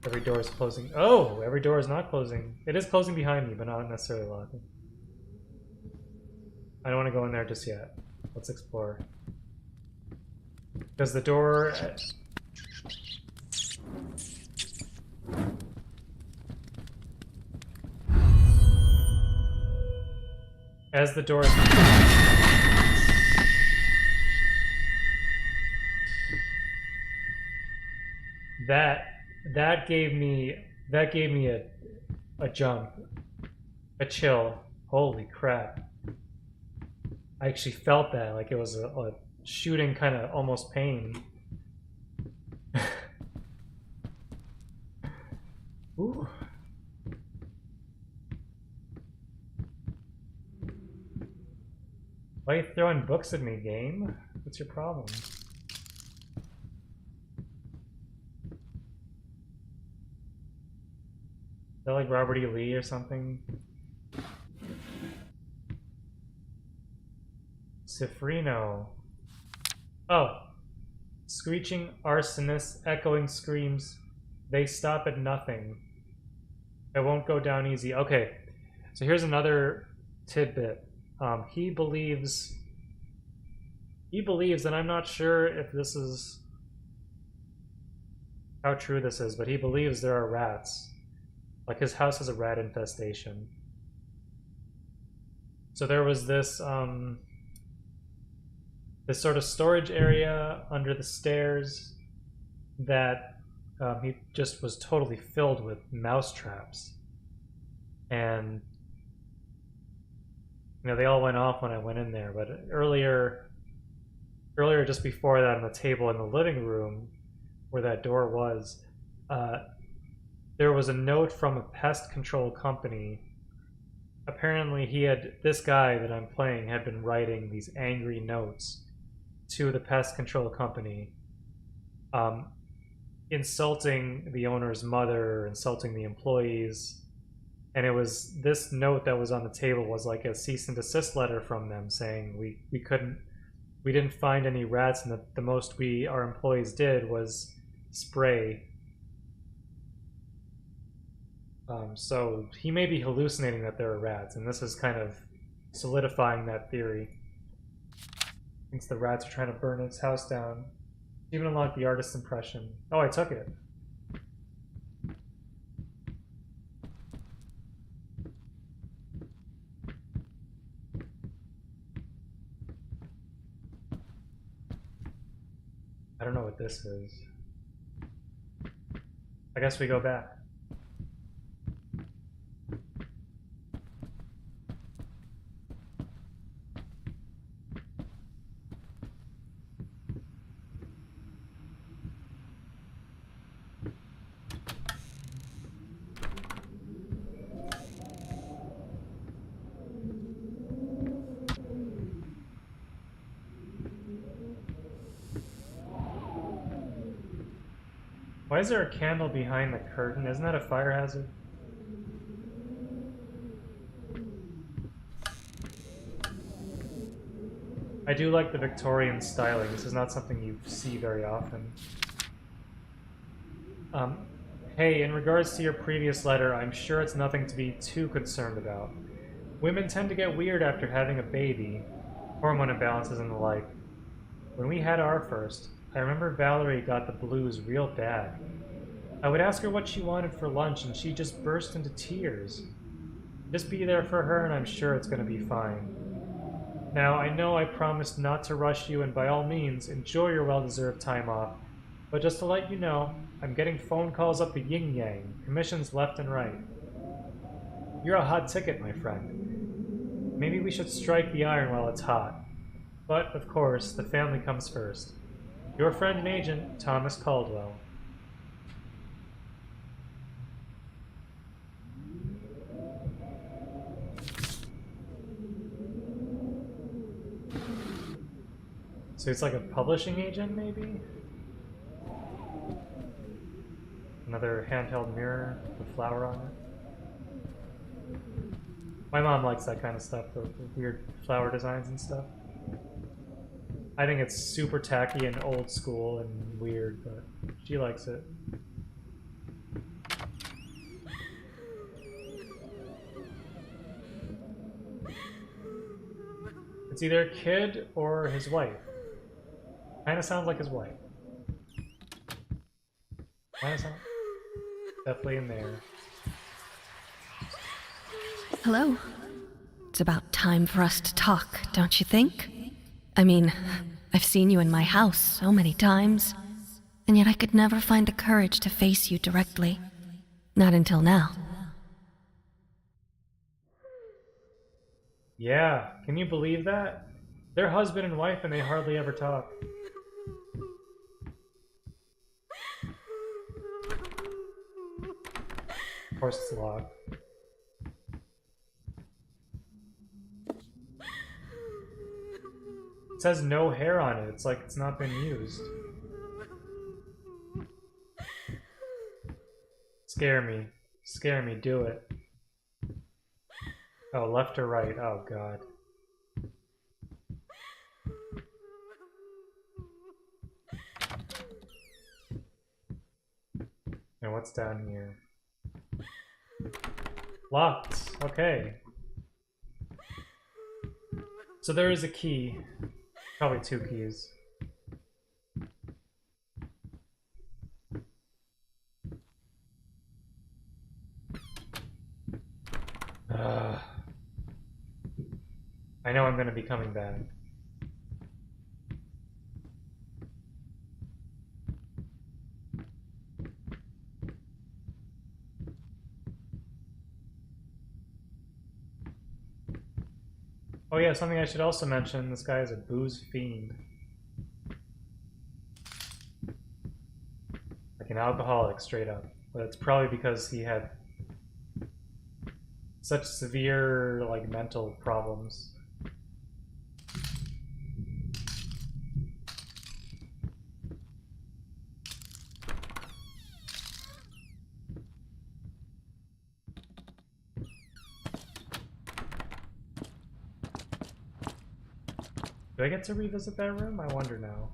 Every door is closing. Oh! Every door is not closing. It is closing behind me, but not necessarily locking. I don't want to go in there just yet. Let's explore. Does the door... As the door... That gave me a jump, a chill. Holy crap! I actually felt that, like it was a shooting kind of almost pain. Ooh. Why are you throwing books at me, game? What's your problem? Is that like Robert E. Lee or something? Cifrino. Oh. Screeching arsonists, echoing screams. They stop at nothing. I won't go down easy. Okay. So here's another tidbit. He believes, and I'm not sure if this is how true this is, but he believes there are rats. Like his house has a rat infestation. So there was this this sort of storage area under the stairs that he just was totally filled with mouse traps. And you know, they all went off when I went in there, but earlier just before that, on the table in the living room where that door was, there was a note from a pest control company. Apparently this guy that I'm playing had been writing these angry notes to the pest control company, insulting the owner's mother, insulting the employees. And it was this note that was on the table was like a cease and desist letter from them saying we didn't find any rats, and the most our employees did was spray. So he may be hallucinating that there are rats, and this is kind of solidifying that theory. Thinks the rats are trying to burn his house down. Even unlock the artist's impression. Oh, I took it. I don't know what this is. I guess we go back. Why is there a candle behind the curtain? Isn't that a fire hazard? I do like the Victorian styling. This is not something you see very often. Hey, in regards to your previous letter, I'm sure it's nothing to be too concerned about. Women tend to get weird after having a baby, hormone imbalances and the like. When we had our first, I remember Valerie got the blues real bad. I would ask her what she wanted for lunch and she just burst into tears. Just be there for her and I'm sure it's going to be fine. Now, I know I promised not to rush you and by all means, enjoy your well-deserved time off. But just to let you know, I'm getting phone calls up the yin-yang, commissions left and right. You're a hot ticket, my friend. Maybe we should strike the iron while it's hot. But, of course, the family comes first. Your friend and agent, Thomas Caldwell. So it's like a publishing agent, maybe? Another handheld mirror with a flower on it. My mom likes that kind of stuff, the weird flower designs and stuff. I think it's super tacky and old school and weird, but she likes it. It's either a kid or his wife. Kinda sounds like his wife. Kinda sounds... Definitely in there. Hello. It's about time for us to talk, don't you think? I mean, I've seen you in my house so many times, and yet I could never find the courage to face you directly. Not until now. Yeah, can you believe that? They're husband and wife and they hardly ever talk. Of course it's locked. It says no hair on it. It's like it's not been used. Scare me. Scare me. Do it. Oh, left or right? Oh, God. And what's down here? Locked. Okay. So there is a key. Probably two keys. I know I'm going to be coming back. Oh yeah, something I should also mention, this guy is a booze fiend. Like an alcoholic, straight up. But it's probably because he had such severe, like, mental problems. Do I get to revisit that room? I wonder now.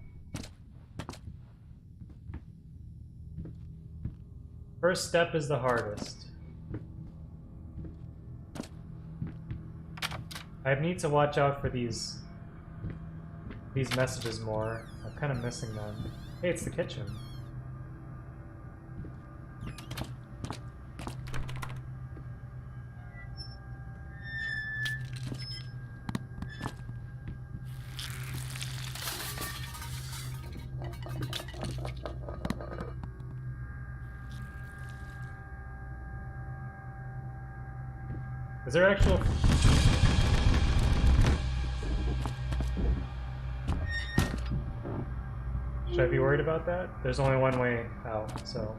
First step is the hardest. I need to watch out for these messages more. I'm kind of missing them. Hey, it's the kitchen. Is there actual... Should I be worried about that? There's only one way out, so...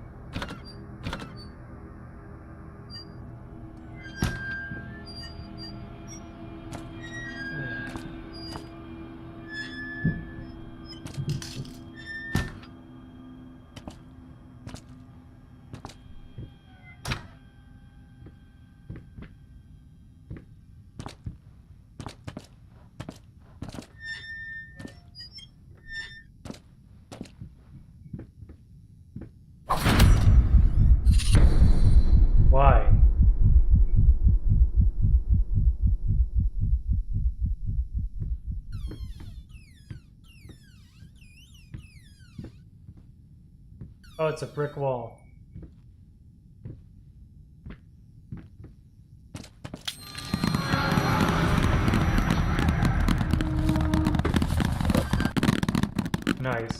Oh, it's a brick wall. Nice.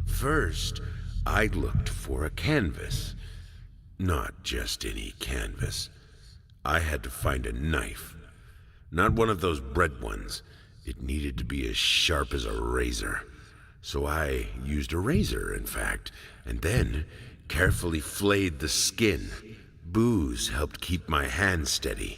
First, I looked for a canvas. Not just any canvas. I had to find a knife. Not one of those bread ones. It needed to be as sharp as a razor. So I used a razor, in fact, and then carefully flayed the skin. Booze helped keep my hand steady.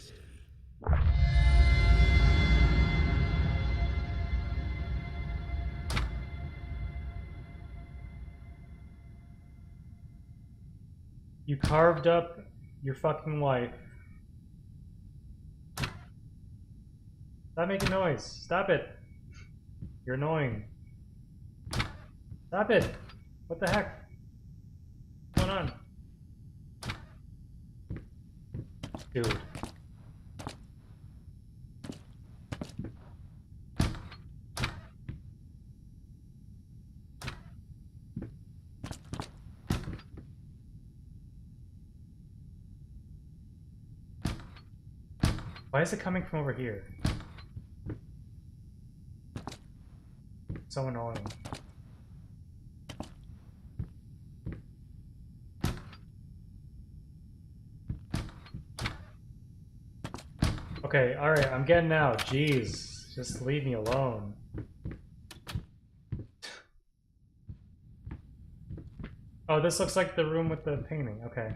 You carved up your fucking wife. Stop making noise. Stop it. You're annoying. Stop it. What the heck? What's going on? Dude. Why is it coming from over here? So annoying. Okay, alright, I'm getting out. Jeez, just leave me alone. Oh, this looks like the room with the painting. Okay.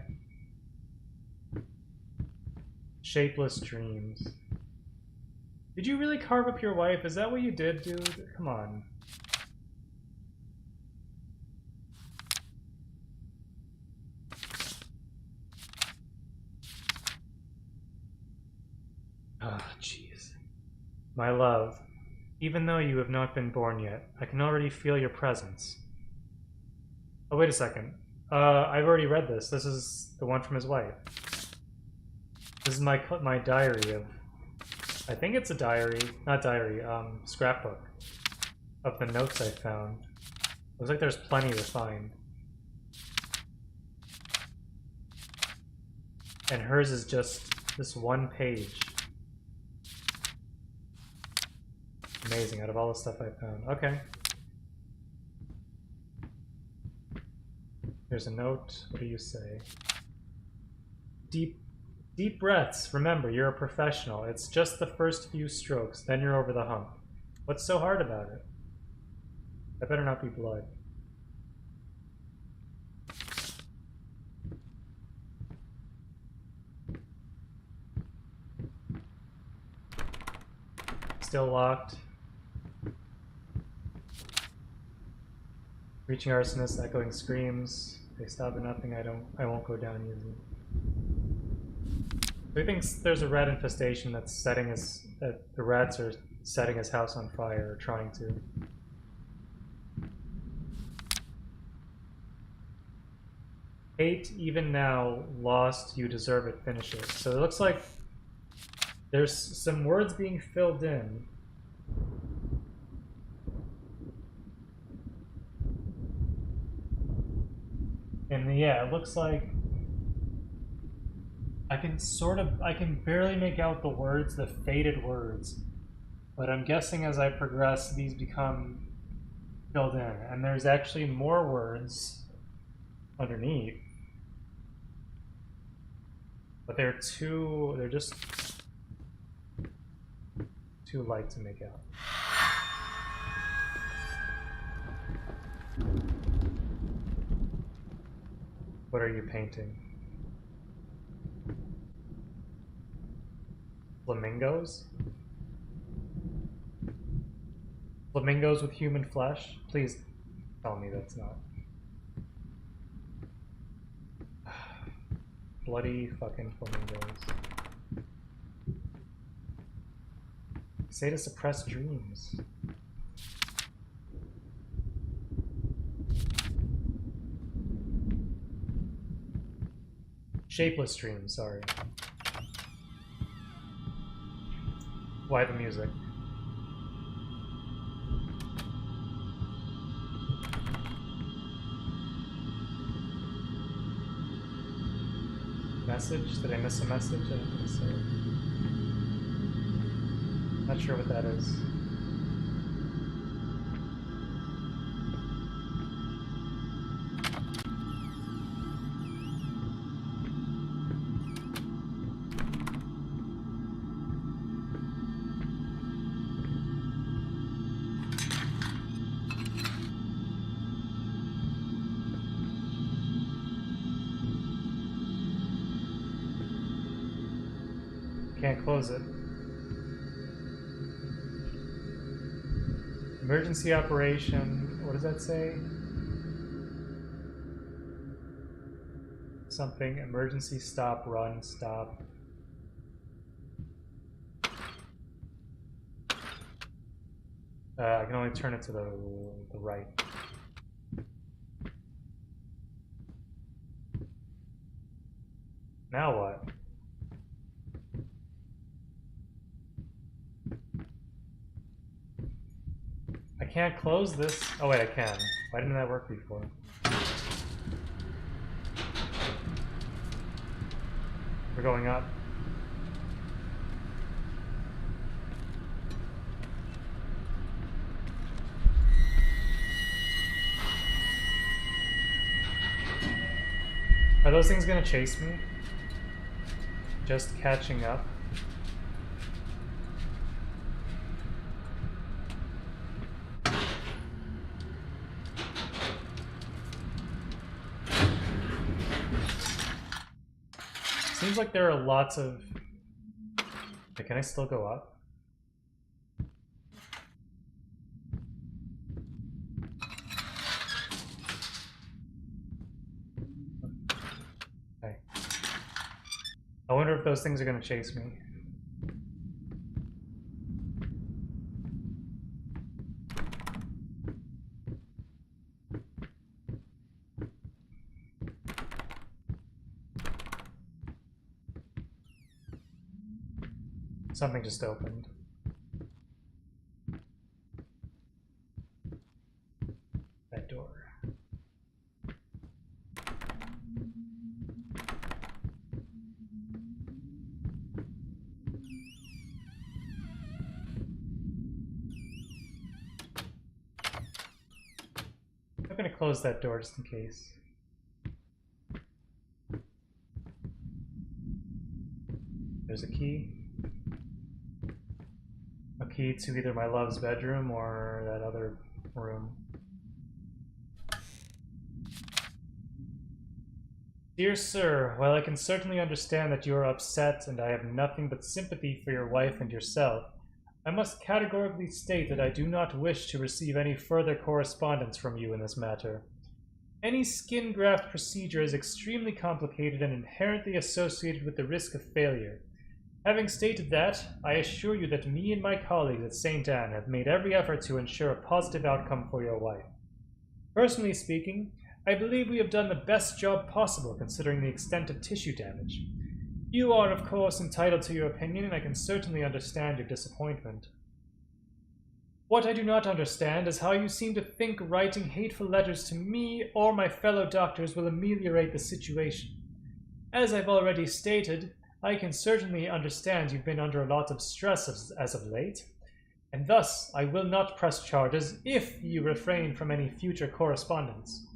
Shapeless dreams. Did you really carve up your wife? Is that what you did, dude? Come on. Ah, jeez. My love, even though you have not been born yet, I can already feel your presence. Oh, wait a second. I've already read this. This is the one from his wife. This is my diary of... I think it's a diary. Not diary, scrapbook. Of the notes I found. Looks like there's plenty to find. And hers is just this one page. Amazing, out of all the stuff I found. Okay. Here's a note. What do you say? Deep breaths. Remember, you're a professional. It's just the first few strokes, then you're over the hump. What's so hard about it? That better not be blood. Still locked. Reaching arsonist, echoing screams. They stop at nothing. I won't go down easy. So he thinks there's a rat infestation that's setting that the rats are setting his house on fire, or trying to. Hate, even now, lost, you deserve it, finish it. So it looks like there's some words being filled in. And yeah, it looks like I can barely make out the words, the faded words. But I'm guessing as I progress, these become filled in. And there's actually more words underneath. But they're just too light to make out. What are you painting? Flamingos? Flamingos with human flesh? Please tell me that's not. Bloody fucking flamingos. Say to suppress dreams. Shapeless dreams, sorry. Why the music? Message? Did I miss a message? I didn't think so. Not sure what that is. Can't close it. Emergency operation. What does that say? Something. Emergency stop, run, stop. I can only turn it to the right. Now what? I can't close this. Oh wait, I can. Why didn't that work before? We're going up. Are those things gonna chase me? Just catching up. Seems like there are lots of... Wait, can I still go up? Okay. I wonder if those things are going to chase me. Something just opened. That door. I'm gonna close that door just in case. There's a key. A key to either my love's bedroom or that other room. Dear sir, while I can certainly understand that you are upset and I have nothing but sympathy for your wife and yourself, I must categorically state that I do not wish to receive any further correspondence from you in this matter. Any skin graft procedure is extremely complicated and inherently associated with the risk of failure. Having stated that, I assure you that me and my colleagues at St. Anne have made every effort to ensure a positive outcome for your wife. Personally speaking, I believe we have done the best job possible considering the extent of tissue damage. You are, of course, entitled to your opinion, and I can certainly understand your disappointment. What I do not understand is how you seem to think writing hateful letters to me or my fellow doctors will ameliorate the situation. As I've already stated, I can certainly understand you've been under a lot of stress as of late, and thus I will not press charges if you refrain from any future correspondence.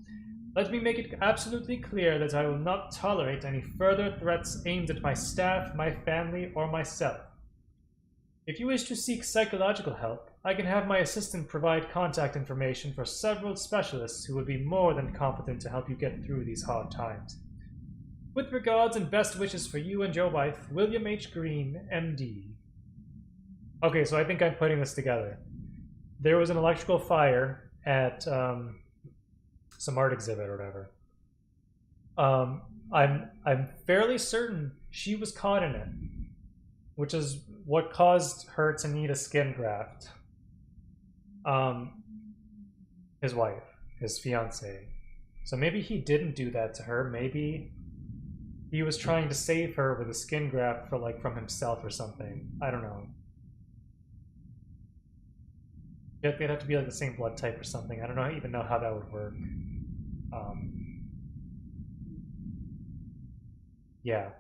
Let me make it absolutely clear that I will not tolerate any further threats aimed at my staff, my family, or myself. If you wish to seek psychological help, I can have my assistant provide contact information for several specialists who would be more than competent to help you get through these hard times. With regards and best wishes for you and your wife, William H. Green, M.D. Okay, so I think I'm putting this together. There was an electrical fire at some art exhibit or whatever. I'm fairly certain she was caught in it, which is what caused her to need a skin graft. His wife, his fiance. So maybe he didn't do that to her. Maybe he was trying to save her with a skin graft from himself or something. I don't know. Yeah, they'd have to be like the same blood type or something. I don't know even know how that would work. Yeah.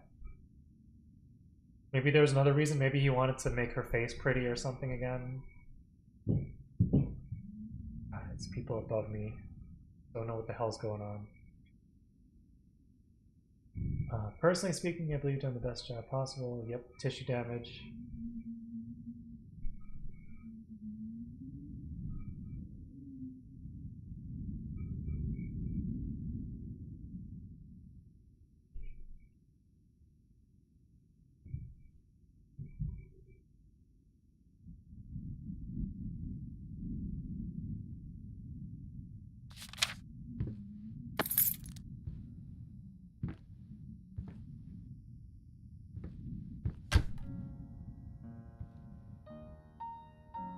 Maybe there was another reason. Maybe he wanted to make her face pretty or something again. God, it's people above me. Don't know what the hell's going on. Personally speaking, I believe you've done the best job possible. Yep, tissue damage.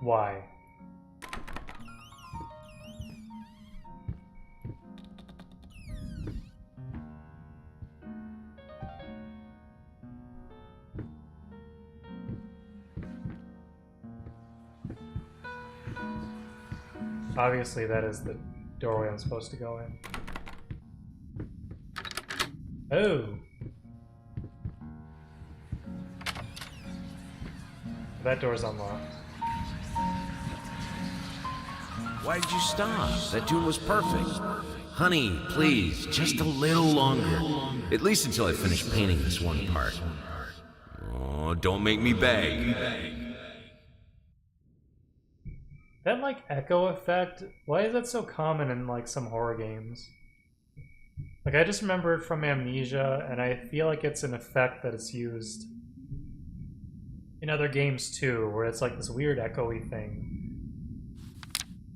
Why? Obviously, that is the doorway I'm supposed to go in. Oh! That door's unlocked. Why did you stop? That tune was perfect. Honey, please, just a little longer. At least until I finish painting this one part. Oh, don't make me beg. That, like, echo effect, why is that so common in, like, some horror games? Like, I just remember it from Amnesia, and I feel like it's an effect that is used in other games, too, where it's, like, this weird echoey thing.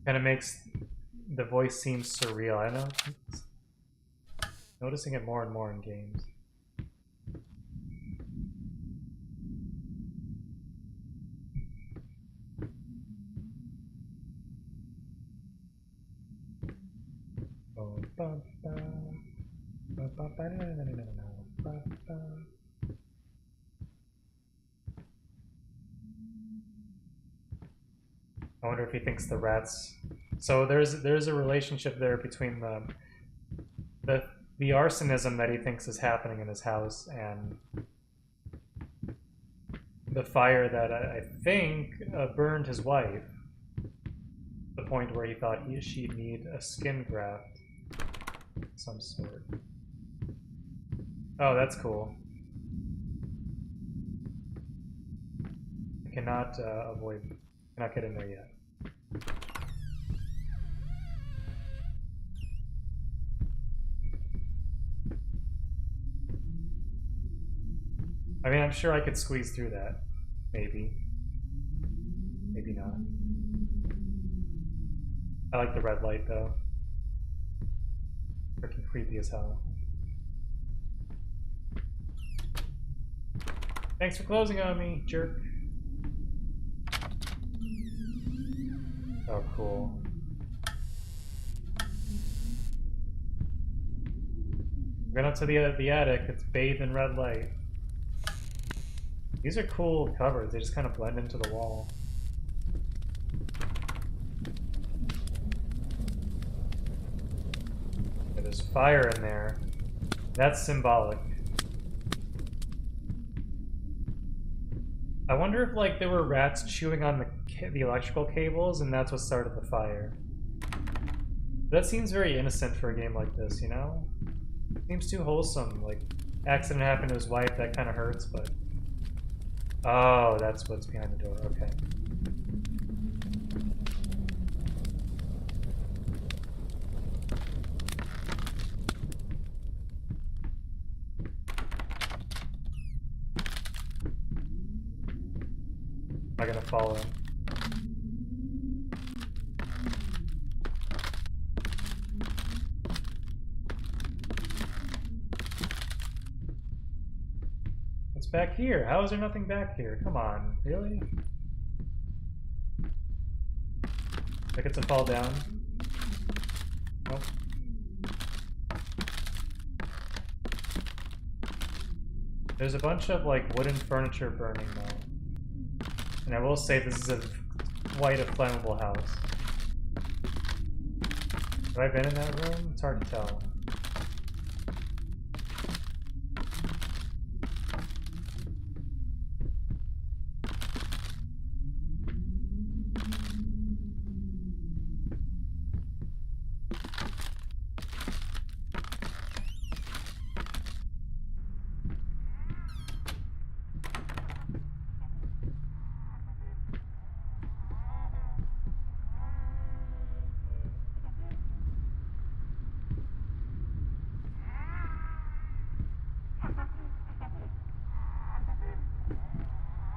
Kind of makes the voice seem surreal. I know. Noticing it more and more in games. I wonder if he thinks the rats. So there's a relationship there between the arsonism that he thinks is happening in his house and the fire that I think burned his wife. The point where he thought she'd need a skin graft of some sort. Oh, that's cool. I cannot cannot get in there yet. I mean, I'm sure I could squeeze through that. Maybe. Maybe not. I like the red light, though. Freaking creepy as hell. Thanks for closing on me, jerk. Oh, cool. Went up to the attic. It's bathed in red light. These are cool covers. They just kind of blend into the wall. Yeah, there's fire in there. That's symbolic. I wonder if, like, there were rats chewing on the electrical cables, and that's what started the fire. That seems very innocent for a game like this, you know? Seems too wholesome. Like, accident happened to his wife, that kind of hurts, but... Oh, that's what's behind the door. Okay. Am I gonna follow him? What's back here? How is there nothing back here? Come on, really? I get to fall down? Nope. There's a bunch of, like, wooden furniture burning, though. And I will say this is a quite a flammable house. Have I been in that room? It's hard to tell.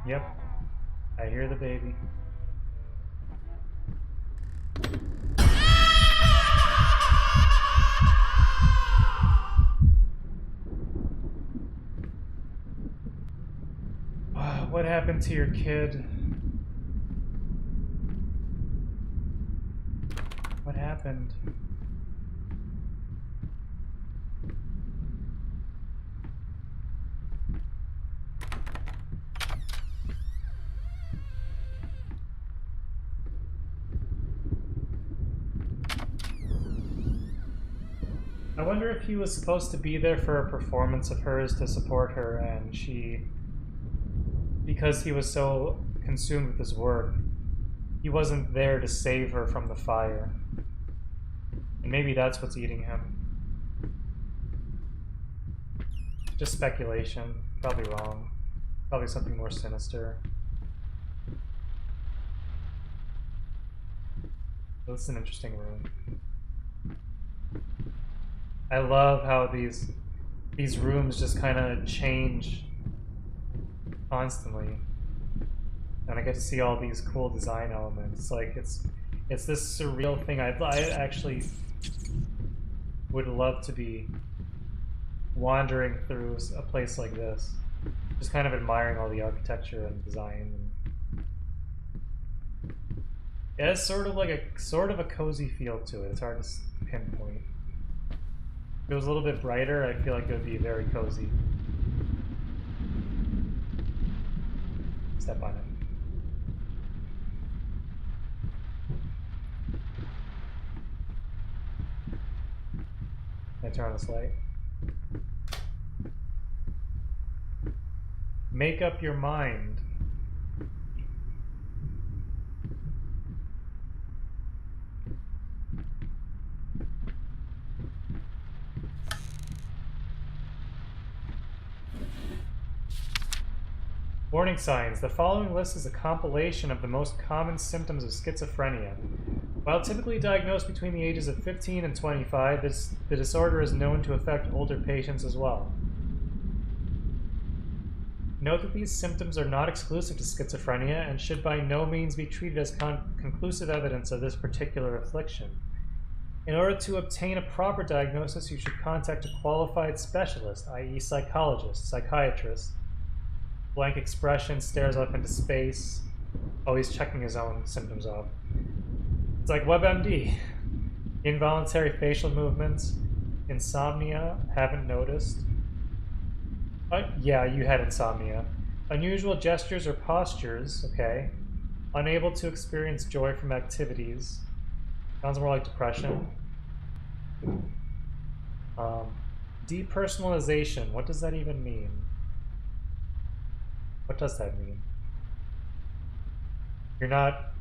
Yep, I hear the baby. What happened to your kid? What happened? I wonder if he was supposed to be there for a performance of hers to support her, and she, because he was so consumed with his work, he wasn't there to save her from the fire. And maybe that's what's eating him. Just speculation. Probably wrong. Probably something more sinister. This is an interesting room. I love how these rooms just kind of change constantly, and I get to see all these cool design elements. Like it's this surreal thing. I actually would love to be wandering through a place like this, just kind of admiring all the architecture and design. It has sort of a cozy feel to it. It's hard to pinpoint. If it was a little bit brighter, I feel like it would be very cozy. Step on it. Can I turn on this light? Make up your mind. Warning signs. The following list is a compilation of the most common symptoms of schizophrenia. While typically diagnosed between the ages of 15 and 25, the disorder is known to affect older patients as well. Note that these symptoms are not exclusive to schizophrenia and should by no means be treated as conclusive evidence of this particular affliction. In order to obtain a proper diagnosis, you should contact a qualified specialist, i.e. psychologist, psychiatrist. Blank expression, stares up into space. Oh, he's checking his own symptoms off. It's like WebMD. Involuntary facial movements. Insomnia, haven't noticed. Yeah, you had insomnia. Unusual gestures or postures, okay. Unable to experience joy from activities. Sounds more like depression. Depersonalization, what does that even mean? What does that mean? You're not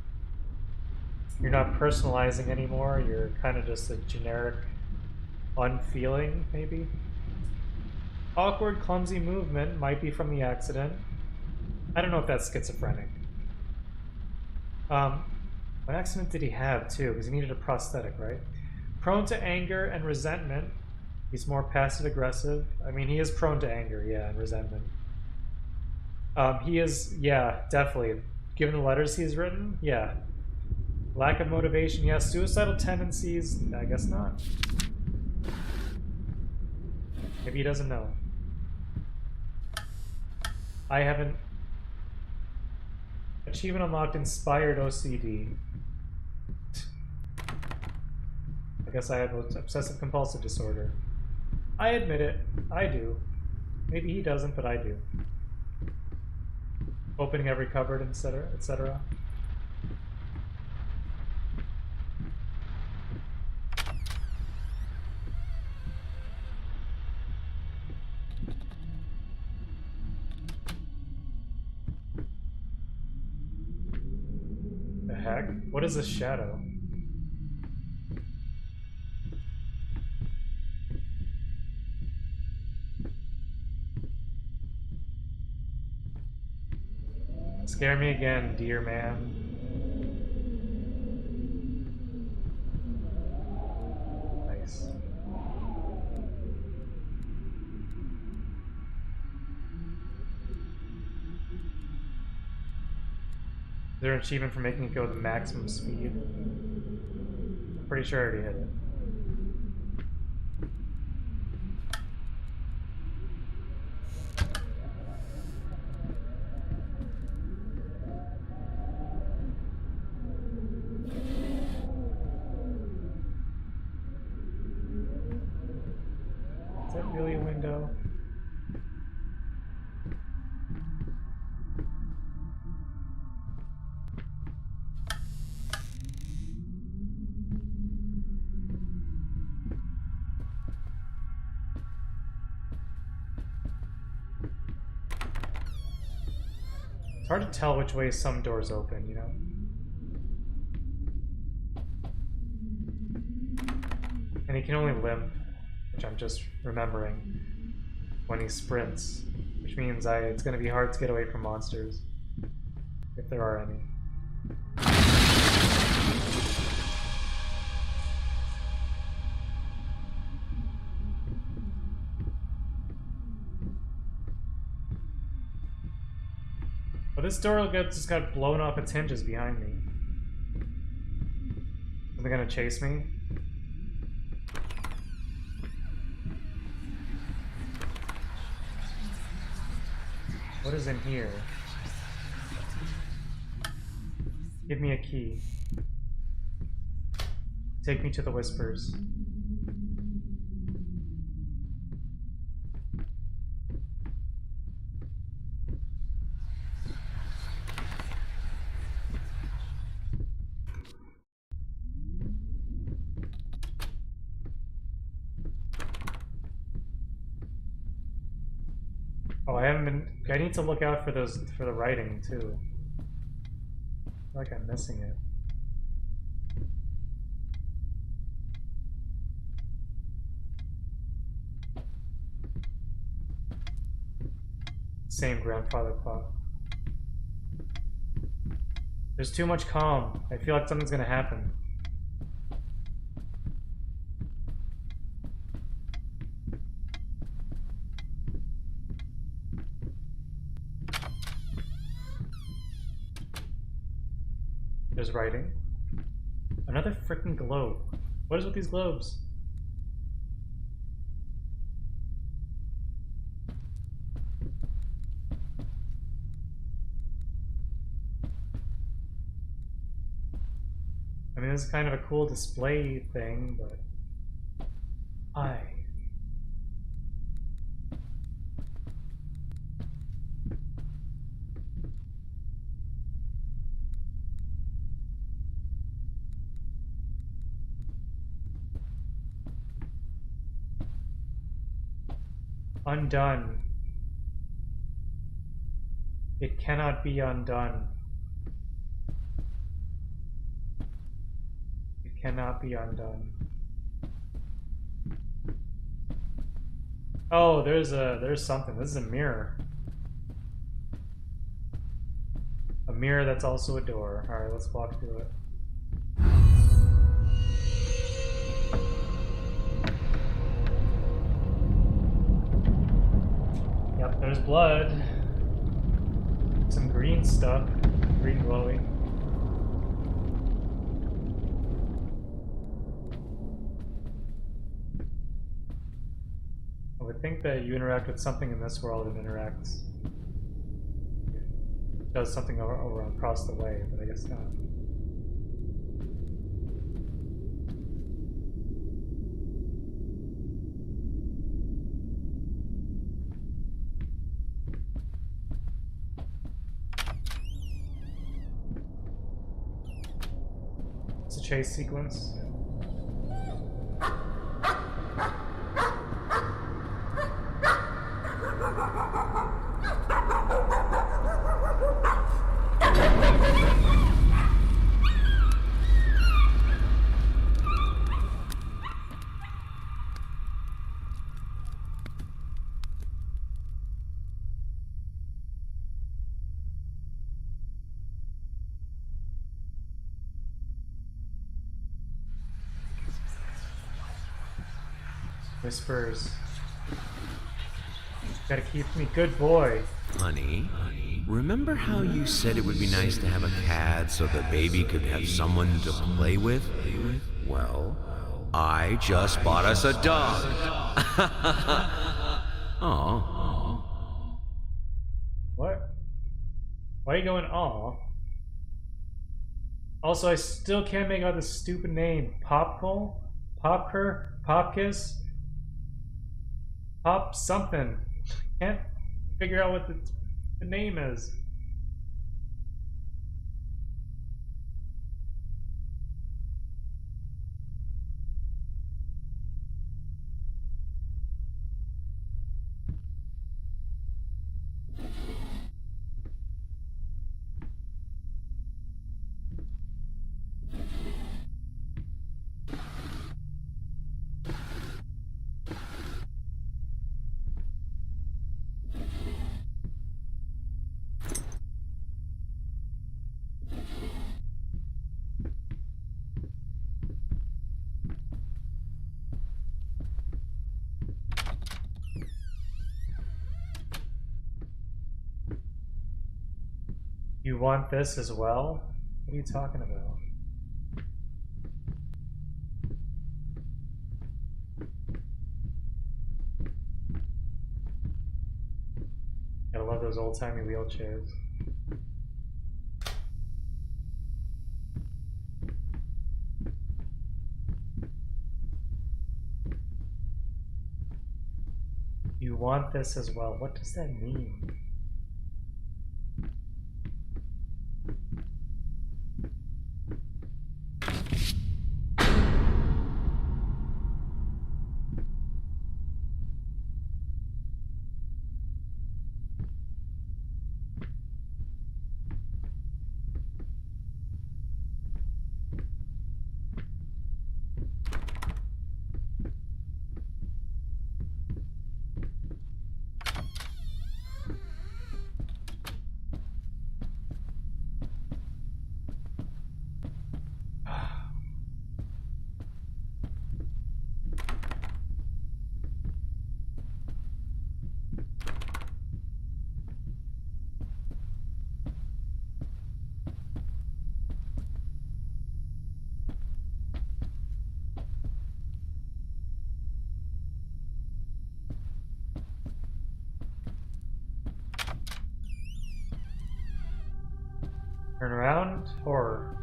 personalizing anymore, you're kind of just a generic unfeeling, maybe? Awkward, clumsy movement might be from the accident. I don't know if that's schizophrenic. What accident did he have, too? Because he needed a prosthetic, right? Prone to anger and resentment. He's more passive-aggressive. I mean, he is prone to anger, yeah, and resentment. He is, yeah, definitely. Given the letters he's written, yeah. Lack of motivation, yes. Suicidal tendencies, I guess not. Maybe he doesn't know. I haven't. Achievement unlocked, inspired OCD. I guess I have obsessive compulsive disorder. I admit it. I do. Maybe he doesn't, but I do. Opening every cupboard, etc., etc. What is a shadow? Scare me again, dear man. Nice. Is there an achievement for making it go the maximum speed? I'm pretty sure I already hit it. Is that really a window? It's hard to tell which way some doors open, you know? And he can only limp, which I'm just remembering, when he sprints, which means it's gonna be hard to get away from monsters, if there are any. But this door just got blown off its hinges behind me. Is it gonna chase me? What is in here? Give me a key. Take me to the whispers. Oh, I need to look out for the writing too. I feel like I'm missing it. Same grandfather clock. There's too much calm. I feel like something's gonna happen. There's writing. Another freaking globe. What is with these globes? I mean, this is kind of a cool display thing, but... Undone. It cannot be undone. It cannot be undone. Oh, there's something. This is a mirror. A mirror that's also a door. Alright, let's walk through it. Yep, there's blood. Some green stuff. Green glowing. I would think that you interact with something in this world, it interacts. It does something over across the way, but I guess not. Chase sequence. Whispers. Gotta keep me good boy. Honey, remember how you said it would be nice to have a cat so the baby could have someone to play with? Well, I just bought us a dog. Oh. What? Why are you going aw? Also, I still can't make out this stupid name. Popkul? Popker? Popkiss? Pop something. Can't figure out what the name is. You want this as well? What are you talking about? Gotta love those old-timey wheelchairs. You want this as well? What does that mean? Turn around, horror.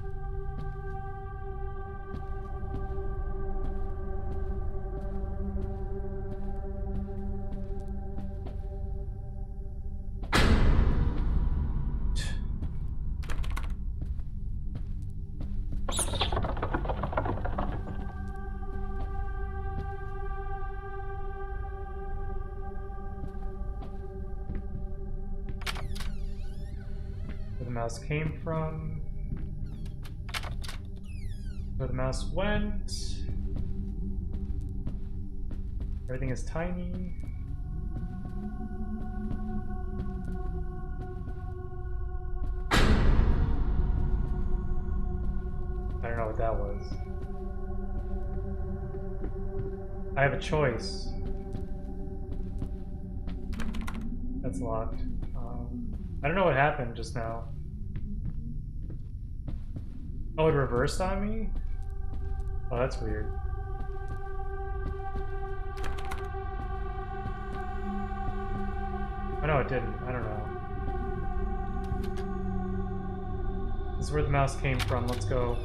Where the mouse came from. Where the mouse went. Everything is tiny. I don't know what that was. I have a choice. That's locked. I don't know what happened just now. Oh, it reversed on me? Oh, that's weird. Oh no, it didn't. I don't know. This is where the mouse came from. Let's go.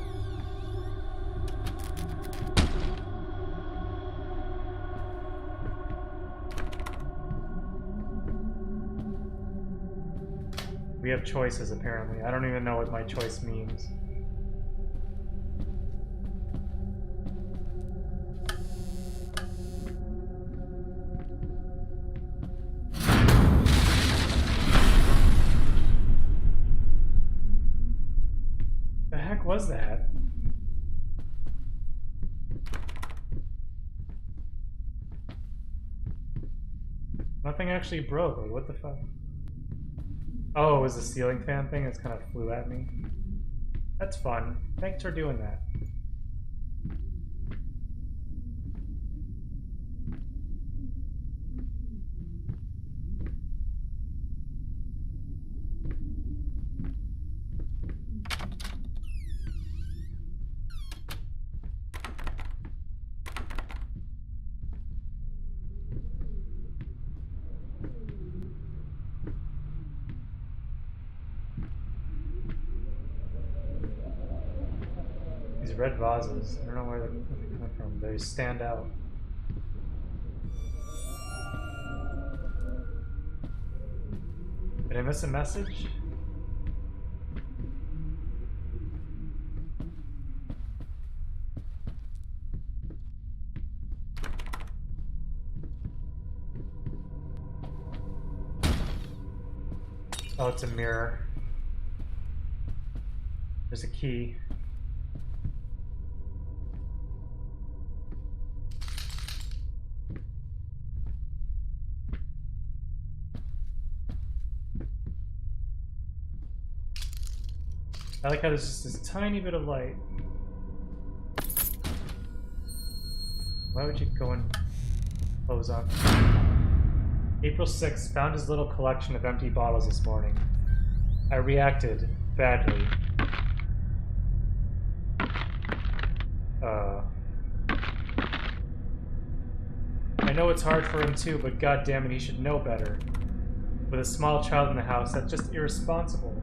We have choices, apparently. I don't even know what my choice means. The heck was that? Nothing actually broke. Like, what the fuck? Oh, it was the ceiling fan thing? It kind of flew at me. That's fun. Thanks for doing that. these red vases. I don't know where they're coming from. They stand out. Did I miss a message? Oh, it's a mirror. There's a key. I like how there's just this tiny bit of light. Why would you go and close up? April 6th, found his little collection of empty bottles this morning. I reacted badly. I know it's hard for him too, but goddammit, he should know better. With a small child in the house, that's just irresponsible.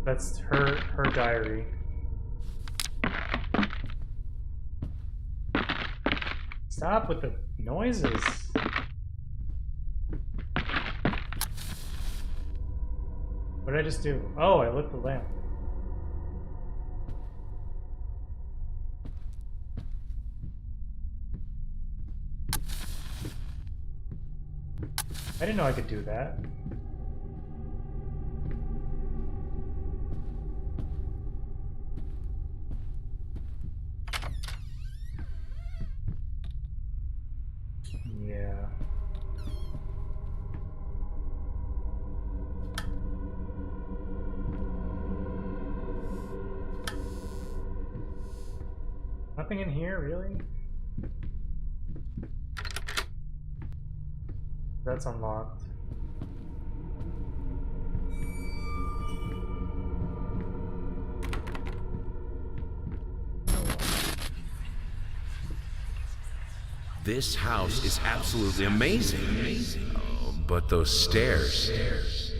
That's her diary. Stop with the noises. What did I just do? Oh, I lit the lamp. I didn't know I could do that. Yeah. Nothing in here, really? That's unlocked. This house is absolutely amazing. Oh, but those stairs.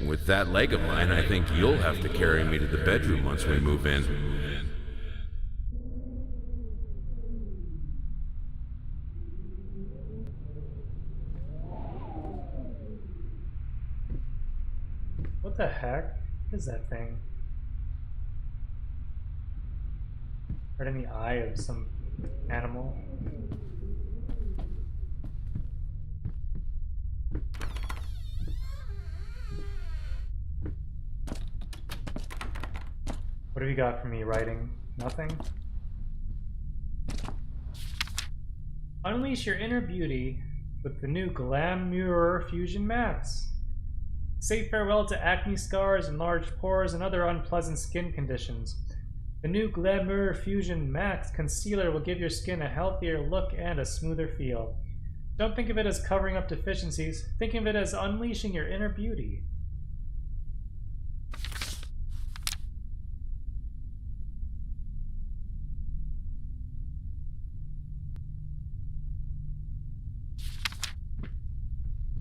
With that leg of mine, I think you'll have to carry me to the bedroom once we move in. What the heck? What is that thing? Right in the eye of some animal? What have you got for me, writing? Nothing? Unleash your inner beauty with the new Glamour Fusion Max. Say farewell to acne scars, enlarged pores, and other unpleasant skin conditions. The new Glamour Fusion Max Concealer will give your skin a healthier look and a smoother feel. Don't think of it as covering up deficiencies, think of it as unleashing your inner beauty.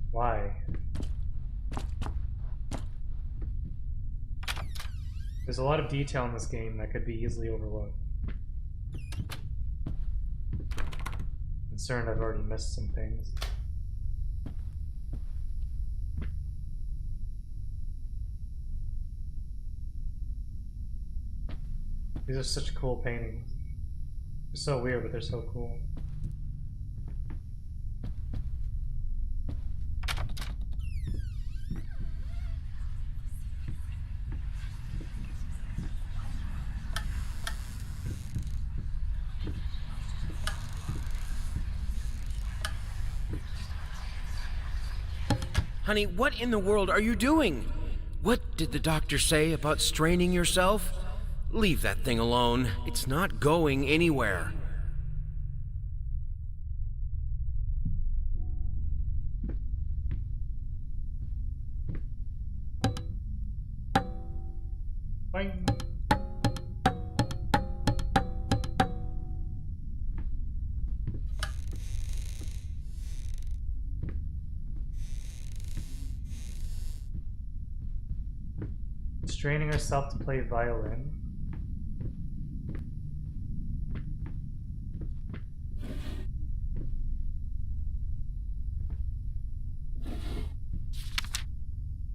Why? There's a lot of detail in this game that could be easily overlooked. Concerned I've already missed some things. These are such cool paintings. They're so weird, but they're so cool. Honey, what in the world are you doing? What did the doctor say about straining yourself? Leave that thing alone. It's not going anywhere. Bang. Straining herself to play violin.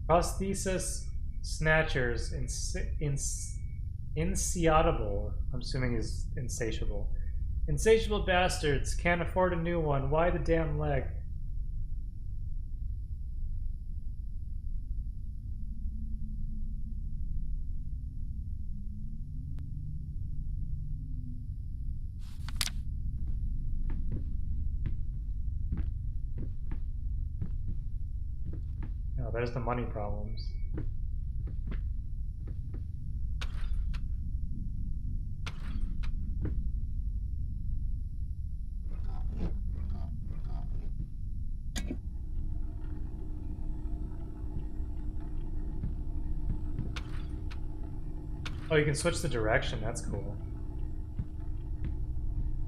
Prosthesis snatchers insatiable. I'm assuming is insatiable. Insatiable bastards can't afford a new one. Why the damn leg? Oh, there's the money problems. Oh, you can switch the direction. That's cool.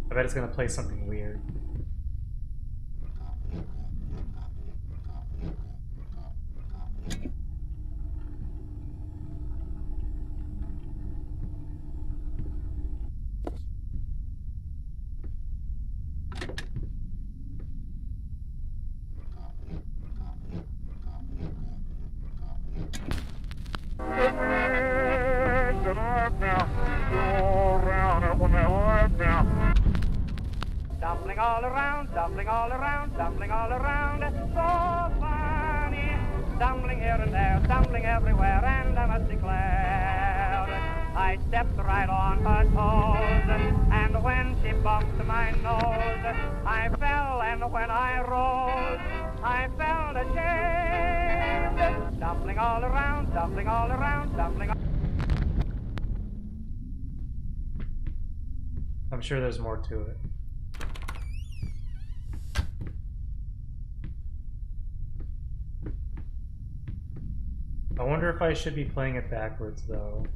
I bet it's gonna play something weird. Stumbling all around, stumbling all around, stumbling all around. So funny. Stumbling here and there, stumbling everywhere, and I must declare, I stepped right on her toes, and when she bumped my nose, I fell, and when I rose, I felt ashamed. Stumbling all around, stumbling all around, stumbling all. I'm sure there's more to it. I wonder if I should be playing it backwards, though.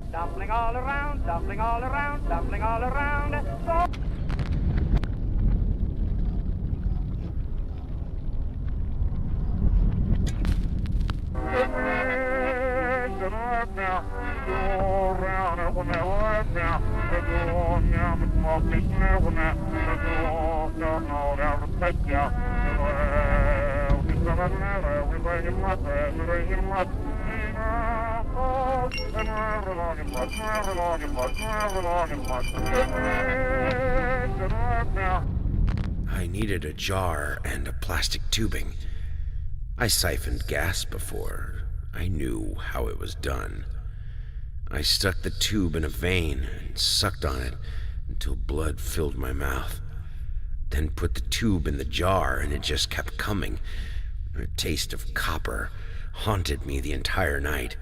Stumbling all around, stumbling all around, stumbling all around. So I needed a jar and a plastic tubing. I siphoned gas before. I knew how it was done. I stuck the tube in a vein and sucked on it until blood filled my mouth. Then put the tube in the jar and it just kept coming. A taste of copper haunted me the entire night.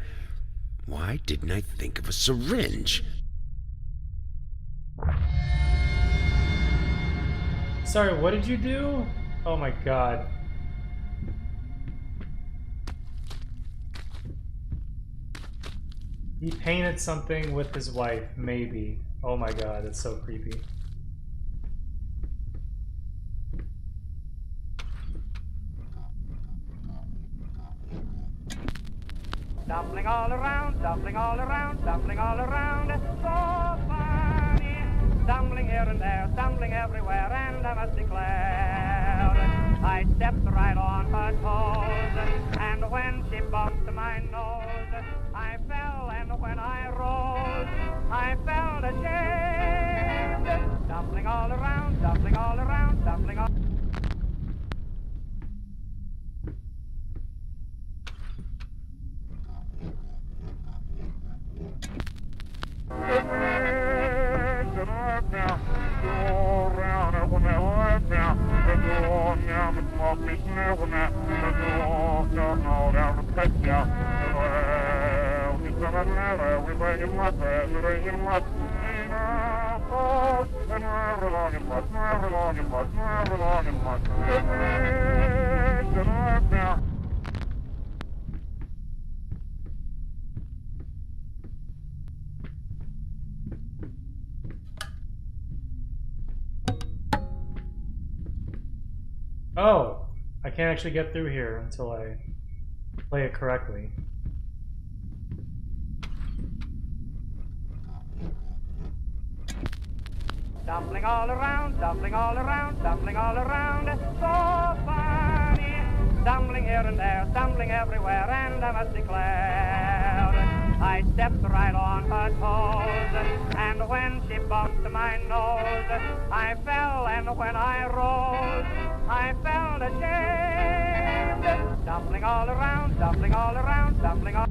Why didn't I think of a syringe? Sorry, what did you do? Oh my god. He painted something with his wife, maybe. Oh my god, that's so creepy. stumbling all around, stumbling all around, stumbling all around. So funny. Stumbling here and there, stumbling everywhere, and I must declare, I stepped right on her toes, and when she bumped my nose, I fell, and when I rose, I felt ashamed. Stumbling all around, stumbling all around, stumbling all. Oh! I can't actually get through here until I play it correctly. Stumbling all around, stumbling all around, stumbling all around, so funny. Stumbling here and there, stumbling everywhere, and I must declare, I stepped right on her toes, and when she bumped my nose, I fell, and when I rose, I felt ashamed. Stumbling all around, stumbling all around, stumbling all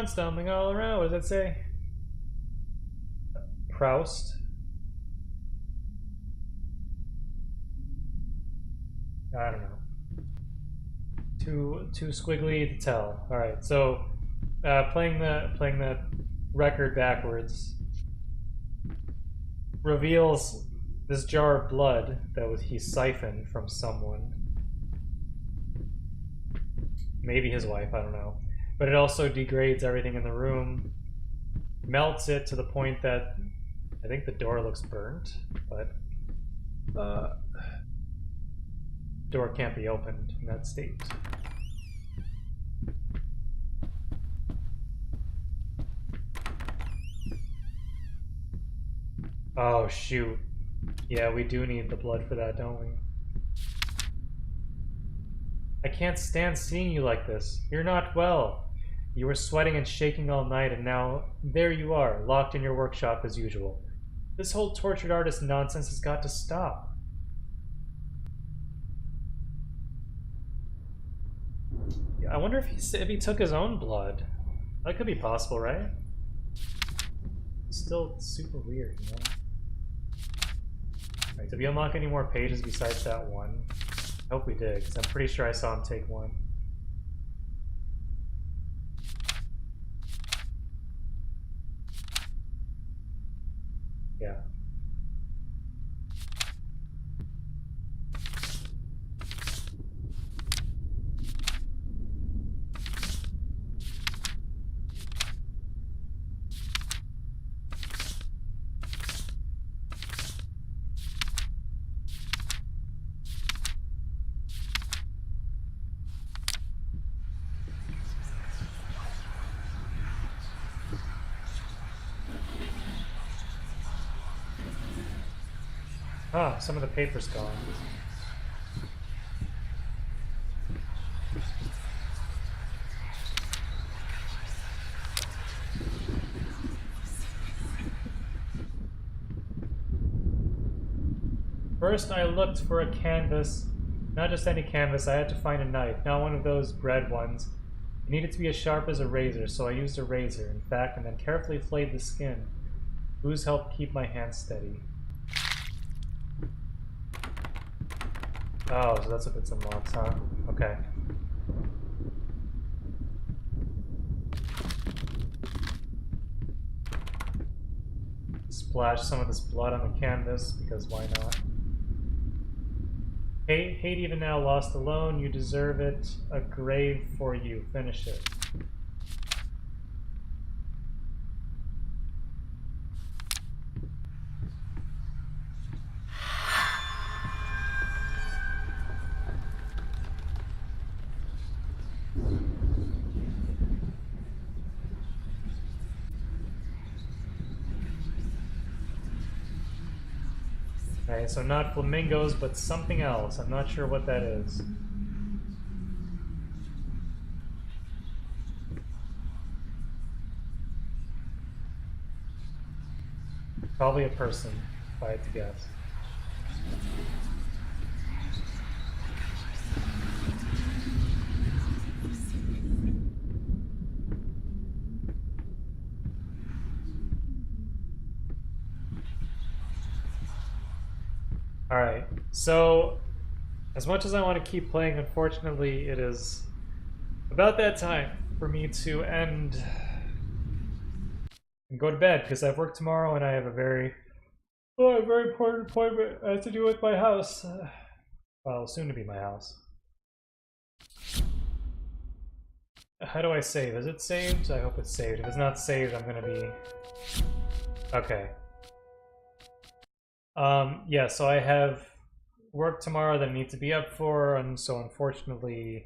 Stumbling all around, what does that say? Proust. I don't know. Too squiggly to tell. Alright, so playing the record backwards reveals this jar of blood that he siphoned from someone. Maybe his wife, I don't know. But it also degrades everything in the room, melts it to the point that I think the door looks burnt, but door can't be opened in that state. Oh shoot. Yeah, we do need the blood for that, don't we? I can't stand seeing you like this. You're not well. You were sweating and shaking all night, and now there you are, locked in your workshop as usual. This whole tortured artist nonsense has got to stop. I wonder if he took his own blood. That could be possible, right? Still super weird, you know? Alright, did we unlock any more pages besides that one? I hope we did, because I'm pretty sure I saw him take one. Yeah. Ah, some of the paper's gone. First, I looked for a canvas. Not just any canvas, I had to find a knife, not one of those bread ones. It needed to be as sharp as a razor, so I used a razor, in fact, and then carefully flayed the skin. Booze helped keep my hands steady. Oh, so that's what this unlocks, huh? Okay. Splash some of this blood on the canvas, because why not? Hate even now, lost alone, you deserve it. A grave for you. Finish it. Okay, so not flamingos, but something else. I'm not sure what that is. Probably a person, if I had to guess. Alright, so as much as I want to keep playing, unfortunately it is about that time for me to end and go to bed, because I have work tomorrow and I have a very important appointment I have to do with my house. Well, soon to be my house. How do I save? Is it saved? I hope it's saved. If it's not saved, I'm gonna be... Okay. Yeah, so I have work tomorrow that I need to be up for, and so unfortunately,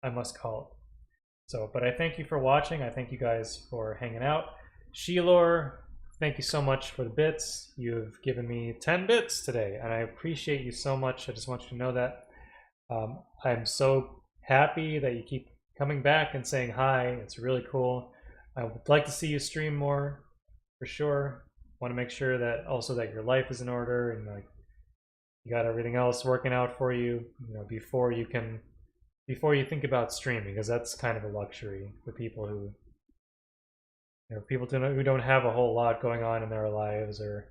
I must call it. So, but I thank you for watching. I thank you guys for hanging out. Sheilor, thank you so much for the bits. You've given me 10 bits today, and I appreciate you so much. I just want you to know that. I'm so happy that you keep coming back and saying hi. It's really cool. I would like to see you stream more, for sure. Want to make sure that also that your life is in order and like you got everything else working out for you, you know, before you think about streaming, because that's kind of a luxury for people who, you know, people who don't have a whole lot going on in their lives or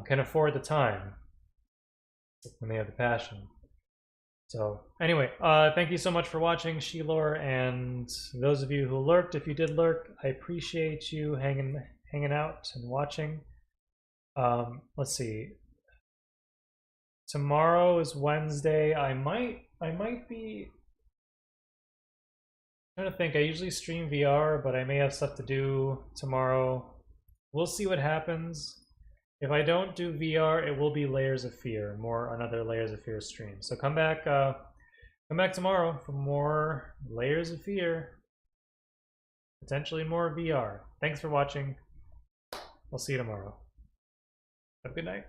can afford the time when they have the passion. So anyway, thank you so much for watching, Sheilor, and those of you who lurked, if you did lurk, I appreciate you hanging out and watching. Let's see. Tomorrow is Wednesday. I might be trying to think. I usually stream VR, but I may have stuff to do tomorrow. We'll see what happens. If I don't do VR, it will be Layers of Fear, another Layers of Fear stream. So come back tomorrow for more Layers of Fear, potentially more VR. Thanks for watching. I'll see you tomorrow. Have a good night.